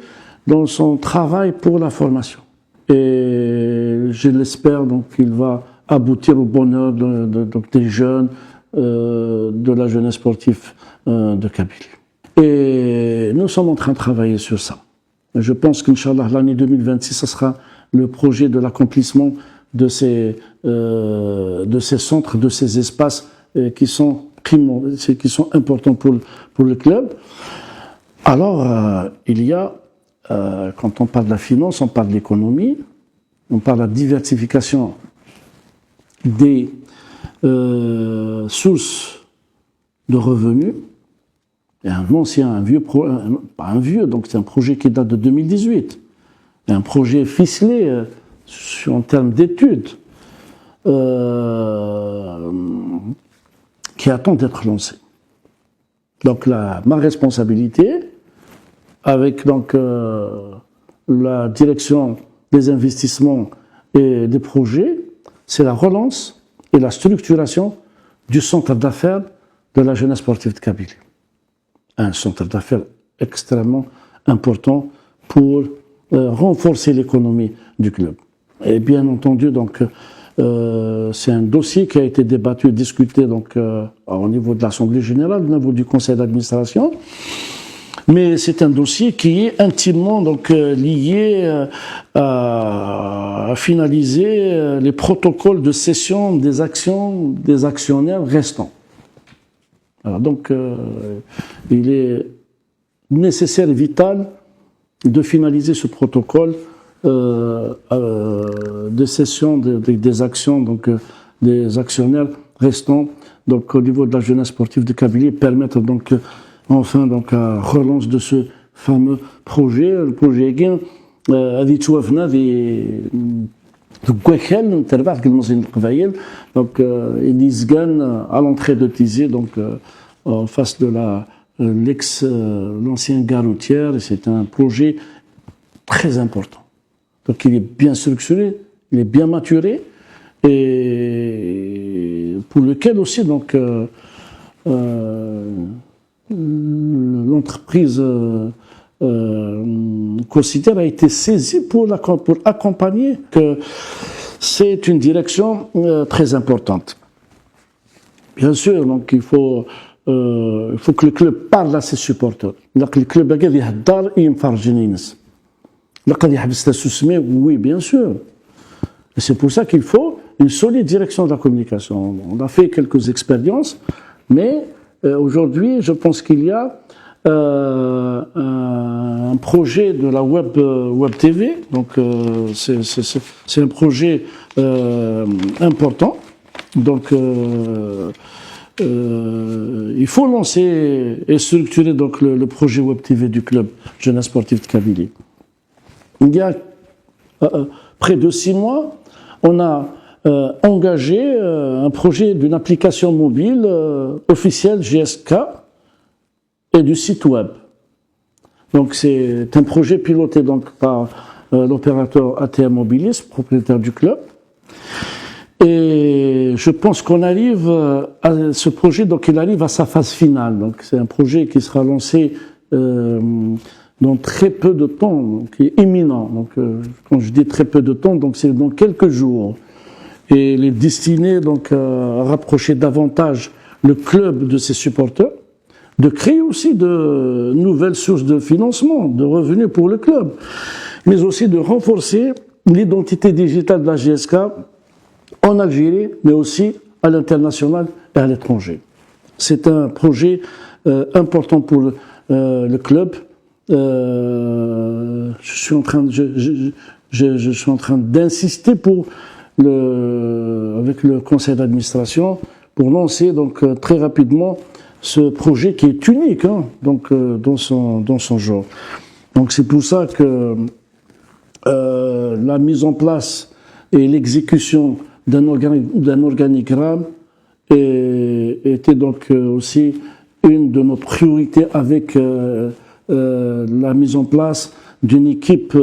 dans son travail pour la formation. Et je l'espère donc qu'il va aboutir au bonheur donc des jeunes, de la jeunesse sportive de Kabylie. Et nous sommes en train de travailler sur ça. Je pense qu'Inch'Allah, l'année 2026, ce sera le projet de l'accomplissement de ces centres, de ces espaces qui sont importants pour le club. Alors, il y a, quand on parle de la finance, on parle de l'économie, on parle de la diversification des sources de revenus. Et donc c'est un projet qui date de 2018, un projet ficelé en termes d'études, qui attend d'être lancé. Donc ma responsabilité, avec donc la direction des investissements et des projets, c'est la relance et la structuration du centre d'affaires de la jeunesse sportive de Kabylie. Un centre d'affaires extrêmement important pour renforcer l'économie du club. Et bien entendu, donc, c'est un dossier qui a été débattu et discuté donc, au niveau de l'Assemblée générale, au niveau du conseil d'administration. Mais c'est un dossier qui est intimement donc, lié à finaliser les protocoles de cession des actions des actionnaires restants. Alors donc, il est nécessaire et vital de finaliser ce protocole de cession des actions donc, des actionnaires restants donc, au niveau de la jeunesse sportive de Kabylie, permettre donc enfin donc la relance de ce fameux projet. Le projet Gain a dit donc il disent à l'entrée de Tizé, donc en face de l'ancien gare routière. C'est un projet très important. Donc il est bien structuré, il est bien maturé, et pour lequel aussi donc l'entreprise Cositer a été saisie pour accompagner, que c'est une direction très importante. Bien sûr, donc il faut que le club parle à ses supporters. Le club a dit Haddar et Mfarjinins. Oui, bien sûr. Et c'est pour ça qu'il faut une solide direction de la communication. On a fait quelques expériences, mais aujourd'hui, je pense qu'il y a un projet de la Web TV. Donc, c'est un projet important. Donc, il faut lancer et structurer donc le projet Web TV du club Jeunesse Sportive de Kabylie. Il y a près de 6 mois, on a engagé un projet d'une application mobile officielle GSK et du site web. Donc c'est un projet piloté donc par l'opérateur ATM Mobilis, propriétaire du club. Et je pense qu'on arrive à ce projet, donc il arrive à sa phase finale. Donc c'est un projet qui sera lancé dans très peu de temps, donc qui est imminent. Donc quand je dis très peu de temps, donc c'est dans quelques jours. Et il est destiné donc à rapprocher davantage le club de ses supporters, de créer aussi de nouvelles sources de financement, de revenus pour le club, mais aussi de renforcer l'identité digitale de la GSK en Algérie, mais aussi à l'international et à l'étranger. C'est un projet important pour le club. Je suis en train d'insister avec le conseil d'administration pour lancer donc très rapidement ce projet qui est unique dans son genre. Donc c'est pour ça que la mise en place et l'exécution d'un organigramme était donc aussi une de nos priorités avec la mise en place d'une équipe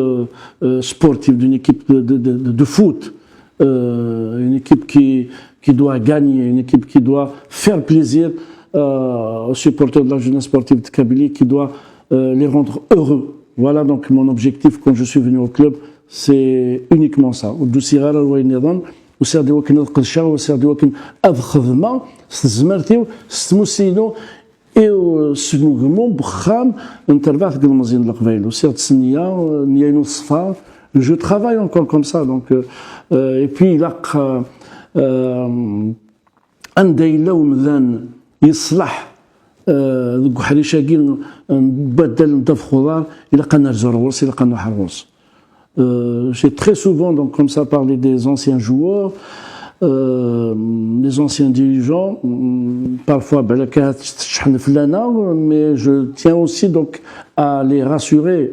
sportive, d'une équipe de foot, une équipe qui doit gagner, une équipe qui doit faire plaisir aux supporters de la jeunesse sportive de Kabylie, qui doit les rendre heureux. Voilà donc mon objectif quand je suis venu au club, c'est uniquement ça. وسير دي وكن القدشة وسير دي وكن أضخذما ستزمرتيو ستموسينو إيو سنوغمو بخام نتربع في المزين القبيل وسير تسنيا نيانو الصفا جو travaille encore comme ça donc et puis لاق أنديلا ومذان يصلح ذوك حريشاكين نبدل نضاف خضار إلا قلنا رجع الغرس إلا قلنا حرغرس. J'ai très souvent donc comme ça parlé des anciens joueurs, des anciens dirigeants, parfois mais je tiens aussi donc à les rassurer,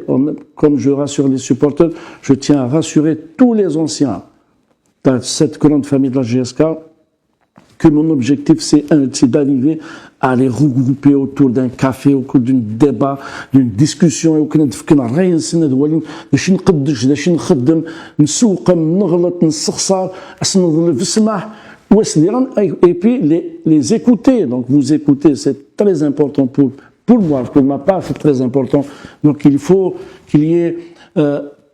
comme je rassure les supporters, je tiens à rassurer tous les anciens de cette grande famille de la GSK que mon objectif c'est d'arriver à les regrouper autour d'un café, au cours d'un débat, d'une discussion, et puis les écouter. Donc vous écoutez, c'est très important pour moi, pour ma part, c'est très important. Donc il faut qu'il y ait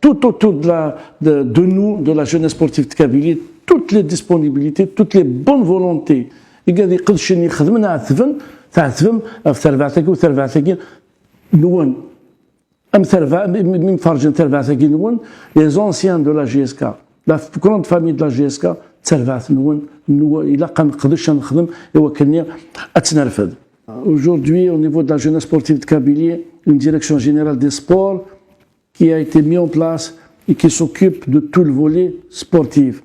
tout autour de nous, de la jeunesse sportive de Kabylie, toutes les disponibilités, toutes les bonnes volontés. يقال لي قدش اللي خدمنا عثفن تعثفم في تربعتك وتربعتك نون ام تربع من فرجن تربعتك نون les anciens de la GSK la grande famille de la GSK تربعت نون الى قنقدرش نخدم ايوا كني اتنرفد. Aujourd'hui au niveau de la jeunesse sportive de Kabylie, une direction générale des sports qui a été mise en place et qui s'occupe de tout le volet sportif.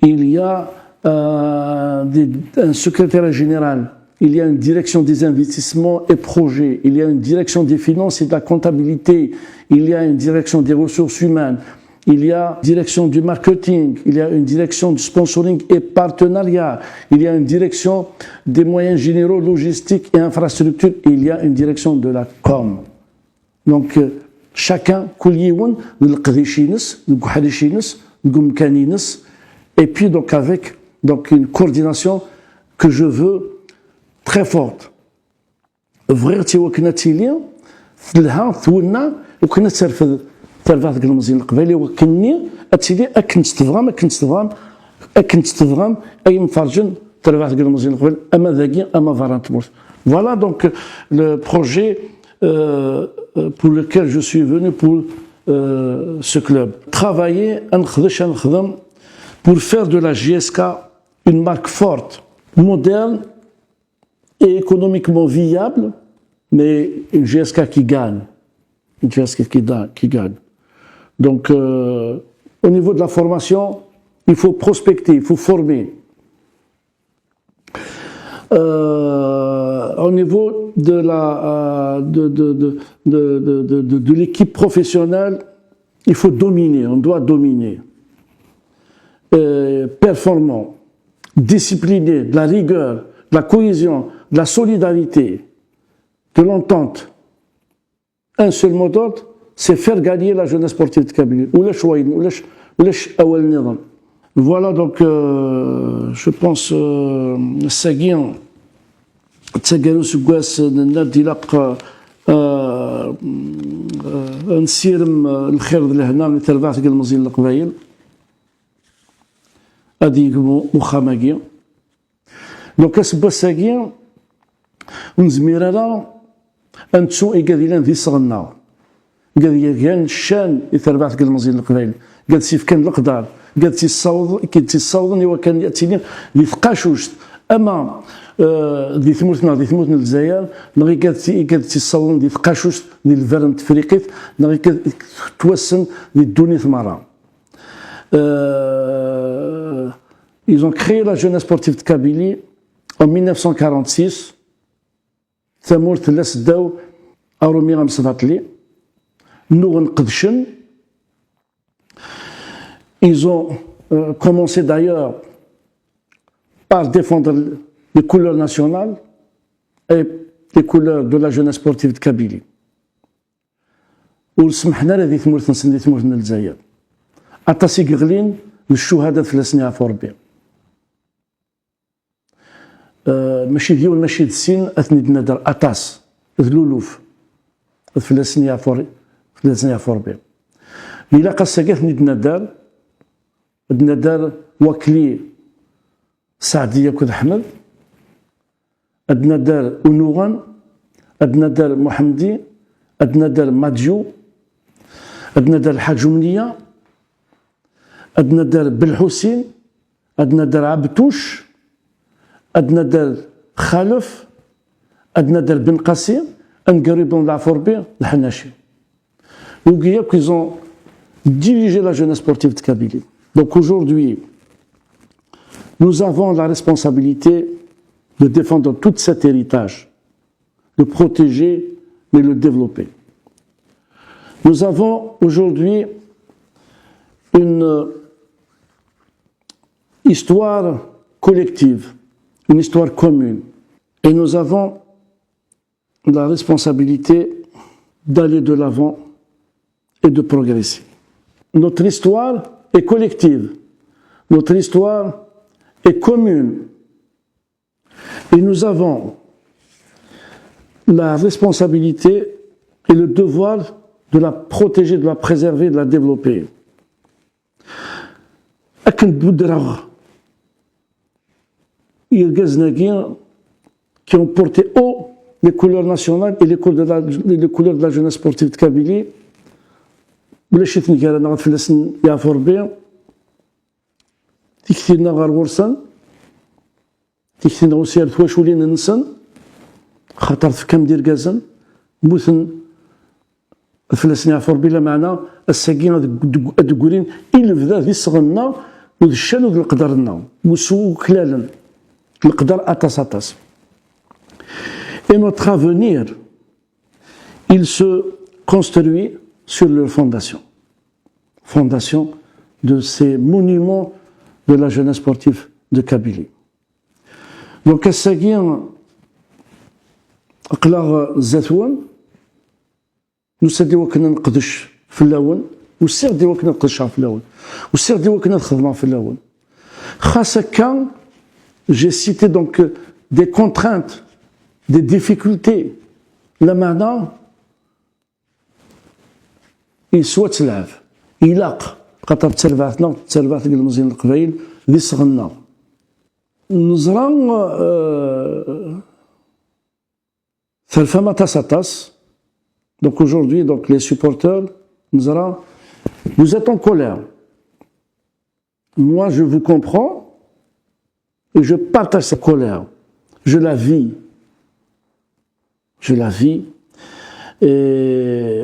Il y a un secrétaire général, il y a une direction des investissements et projets, il y a une direction des finances et de la comptabilité, il y a une direction des ressources humaines, il y a une direction du marketing, il y a une direction du sponsoring et partenariat, il y a une direction des moyens généraux, logistiques et infrastructures, et il y a une direction de la com. Donc chacun كل يوم نلقى شينس نلقى حد شينس نلقى مكانينس et puis donc avec donc une coordination que je veux très forte فغيرتي وكنا تيلي ثلها ثولنا وكنا ترفض ترفض المزيان القبالي وكني اتيلي اكنت تفغم اي مفرجن ترفض المزيان القبالي اما ذاكي اما فارانت مورس voilà donc le projet pour lequel je suis venu pour ce club travailler pour faire de la JSK une marque forte moderne et économiquement viable, mais une GSK qui gagne. Une GSK qui gagne. Donc, au niveau de la formation, il faut prospecter, il faut former. Au niveau de l'équipe professionnelle, il faut dominer, on doit dominer. Performant, discipliné, de la rigueur, de la cohésion, de la solidarité, de l'entente. Un seul mot d'ordre, c'est faire gagner la jeunesse sportive de Kabylie. Voilà donc, je pense, Saguin, تسجلوا سكواس النادي لق نسيرم الخير لهنا من تربعت المزين القبايل هذه مخامقين دونك اسبا ساكين ونزميرانا انتسو ايكاديلان ذي صغنا قال كان الشان يتربعت المزين القبايل قال سيف كان القدار قال تيصاوض كيتصاوضني وكان ياتيني لثقاشوش اما دي ثموتنا الجزائر نغي كاد تيصاوضن دي ثقاشوش دي الفرن تفريقيت نغي كاد توسن دي الدوني ثمارا Ils ont créé la jeunesse sportive de Kabylie en 1946. ثمور ثلاث داو أرومي غمسفاتلي نوغن قدشن. Ils ont commencé d'ailleurs par défendre les couleurs nationales et les couleurs de la jeunesse sportive de Kabylie. وسمحنا لها ذي ثمور ثنسن ذي ثمور الجزائر. أطاسي قغلين للشهداء في السنة 44. ماشي ديول ماشي السين اثني بنادر اطاس ذلولوف في السنه 44 الا قصا اثني بنادر وكلي سعديه كود احمد بنادر اونوغان بنادر محمدي بنادر مادجو بنادر الحاج منيه بنادر بالحسين بنادر عبتوش أدنادر خالف أدنادر بن قاسم أنقريب بن العفوربي الحناشي وقياك ils ont dirigé la jeunesse sportive de Kabylie. Donc aujourd'hui, nous avons la responsabilité de défendre tout cet héritage, de protéger mais le développer. Nous avons aujourd'hui une histoire collective, une histoire commune. Et nous avons la responsabilité d'aller de l'avant et de progresser. Notre histoire est collective. Notre histoire est commune. Et nous avons la responsabilité et le devoir de la protéger, de la préserver, de la développer. Qui ont porté haut les couleurs nationales et les couleurs de la jeunesse sportive de Kabylie. بلاش نتكلم انا في السن يا فوربي تكثيرنا غير ورسن تكثيرنا وسير واش ولينا ننسن خاطر في كم دير كازن موثن في السن يا فوربي لا معنى الساكين تقولين إلا بدا ذي صغرنا وذ الشان وذ القدرنا وسو كلالا القدر أطاس. Et notre avenir, il se construit sur leur fondation de ces monuments de la jeunesse sportive de Kabylie. Donc, الساقين أقلار زاتون نسى ديما كنا نقدش في اللون والسير ديما كنا نقدشها في اللون والسير ديما كنا نخدمها في اللون خاصة كان j'ai cité donc des contraintes des difficultés là maintenant يسوى تلعب يلاق خاطر تسربعتنا ديال المزيان القبايل اللي صغرنا نزرا ثلثما تاساتاس donc aujourd'hui donc les supporters نزرا vous êtes en colère moi je vous comprends et je partage cette colère je la vis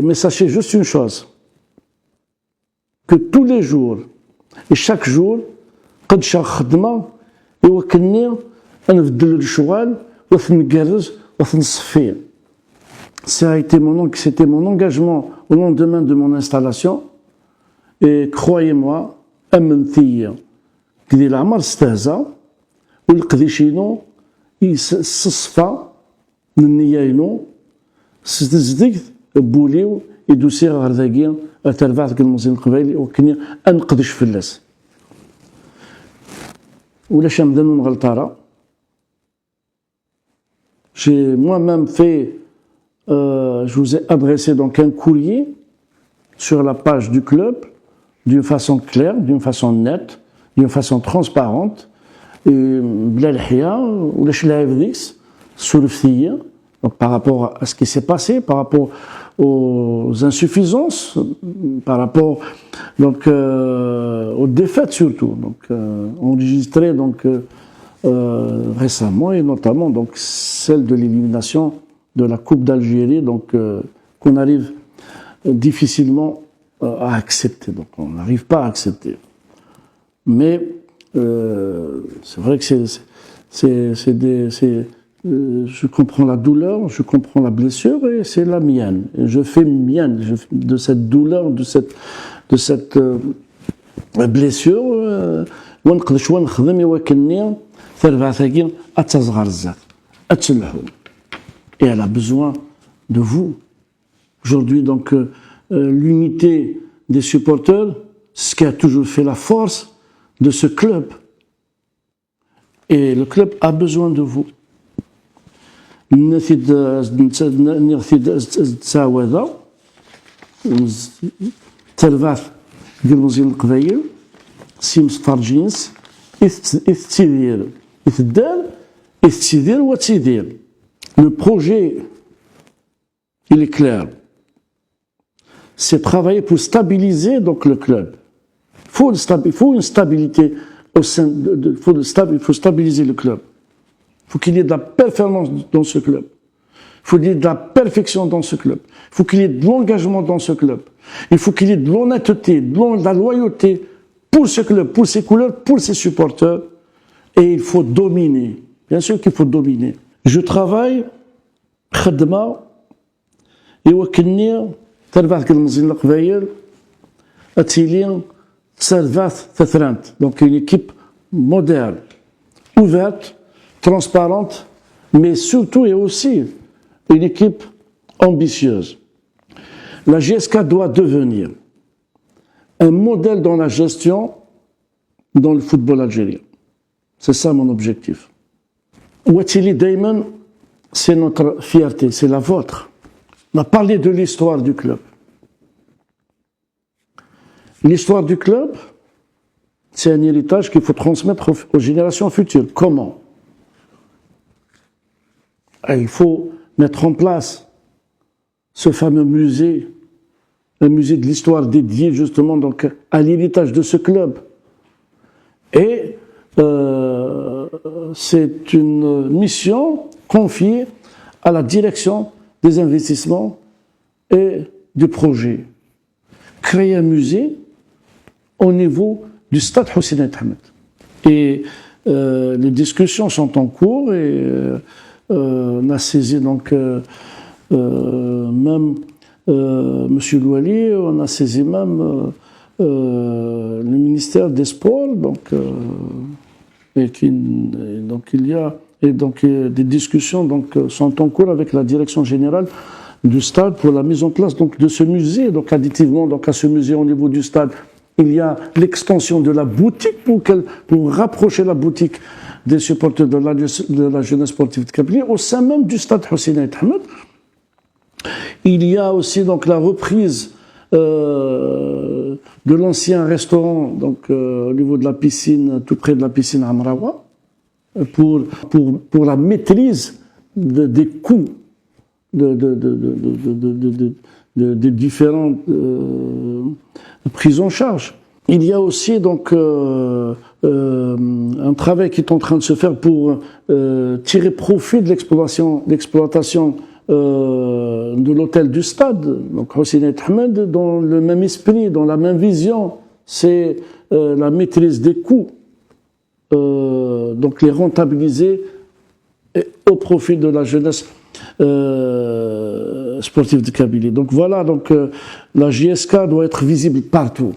mais sachez juste une chose que tous les jours et chaque jour قد شا خدمة يوكلني نبدل الشغل ونقرز ونصفي c'était mon engagement au lendemain de mon installation et croyez-moi أمنتي كدي العمر استهزا والقديشينو يصفى من النياينو ستزدك بوليو يدوسي غير ذاكي تربعت المزيان القبايلي وكني انقدش فلاس ولا شامدانو نغلطارا j'ai moi-même fait je vous ai adressé donc un courrier sur la page du club d'une façon claire, d'une façon nette, d'une façon transparente بلا الحياه ولاش لاعب ديكس سولفتيه donc par rapport à ce qui s'est passé, par rapport aux insuffisances, par rapport donc aux défaites surtout, donc enregistrées donc récemment et notamment donc celle de l'élimination de la Coupe d'Algérie, donc qu'on arrive difficilement à accepter, donc on n'arrive pas à accepter. Mais c'est vrai que je comprends la douleur, je comprends la blessure et c'est la mienne. Et je fais mienne de cette douleur, de cette blessure. ونقدش ونخدم يوكلني ثربعتاكي أتصغر الزات أتسلحوا. Et elle a besoin de vous. Aujourd'hui, donc, l'unité des supporters, c'est ce qui a toujours fait la force de ce club. Et le club a besoin de vous. نرثي تساوذا تربعت ديال مزيان القبايل سيمس فارجينس إثتيدير إثدار إثتيدير وتيدير. Le projet, il est clair. C'est travailler pour stabiliser donc le club. Il faut une stabilité au sein il faut stabiliser le club. Il faut qu'il y ait de la performance dans ce club. Il faut qu'il y ait de la perfection dans ce club. Il faut qu'il y ait de l'engagement dans ce club. Il faut qu'il y ait de l'honnêteté, de la loyauté pour ce club, pour ses couleurs, pour ses supporters. Et il faut dominer. Bien sûr qu'il faut dominer. Je travaille خدمة يوكلني تربعت المزيان القبايل أتيلين تسرفات ثثرانت. Donc une équipe moderne, ouverte, transparente, mais surtout et aussi une équipe ambitieuse. La GSK doit devenir un modèle dans la gestion dans le football algérien. C'est ça mon objectif. Ouattili Dayman, c'est notre fierté, c'est la vôtre. On a parlé de l'histoire du club. L'histoire du club, c'est un héritage qu'il faut transmettre aux générations futures. Comment ? Il faut mettre en place ce fameux musée, un musée de l'histoire dédié justement donc à l'héritage de ce club. Et c'est une mission confiée à la direction des investissements et du projet. Créer un musée au niveau du stade Hossein Ahmed. Et les discussions sont en cours et on a saisi donc même Monsieur Louali, on a saisi même le ministère des Sports, donc donc il y a des discussions donc sont en cours avec la direction générale du stade pour la mise en place donc, de ce musée. Donc additivement donc, à ce musée au niveau du stade, il y a l'extension de la boutique pour rapprocher la boutique des supporters de la jeunesse sportive de Kabylie au sein même du stade Hussein Ait Ahmed. Il y a aussi donc la reprise de l'ancien restaurant donc au niveau de la piscine, tout près de la piscine Amraoua, pour la maîtrise des coûts des différentes prises en charge. Il y a aussi donc un travail qui est en train de se faire pour tirer profit de l'exploitation de l'hôtel du stade, donc Hussein Ait Ahmed, dans le même esprit, dans la même vision, c'est la maîtrise des coûts, donc les rentabiliser au profit de la jeunesse sportive de Kabylie. Donc voilà, donc la JSK doit être visible partout,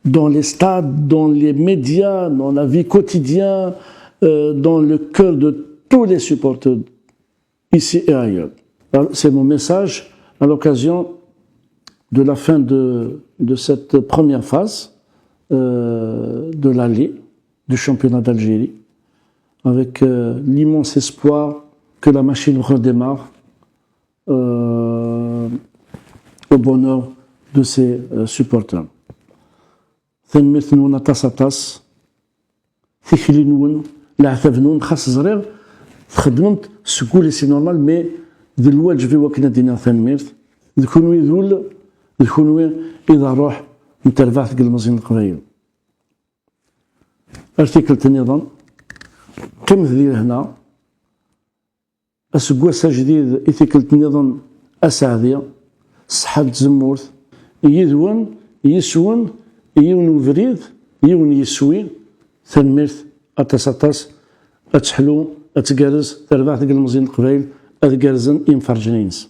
dans les stades, dans les médias, dans la vie quotidienne, dans le cœur de tous les supporters, ici et ailleurs. C'est mon message à l'occasion de la fin de cette première phase de l'allée du championnat d'Algérie, avec l'immense espoir que la machine redémarre au bonheur de ses supporters. ثنميت نون طاس ثيكلي نون العتاب نون خاص زرير خدمت سكولي سي نورمال مي ذي الواجب في وكنا دينا ثنميت ذكونوي ذول ذكونوي إذا روح نترفع ثقل المزين القبايل ارتيكل النظام قيمة ذي هنا أسقواس جديد ارتيكل النظام أسعدية صحة زمورث يذون يسون يون وفريد يون يسوي ثنميرث أطاس أتحلو أتقارز تربع ثقل المزين القبايل أتقارزن ينفرجنينس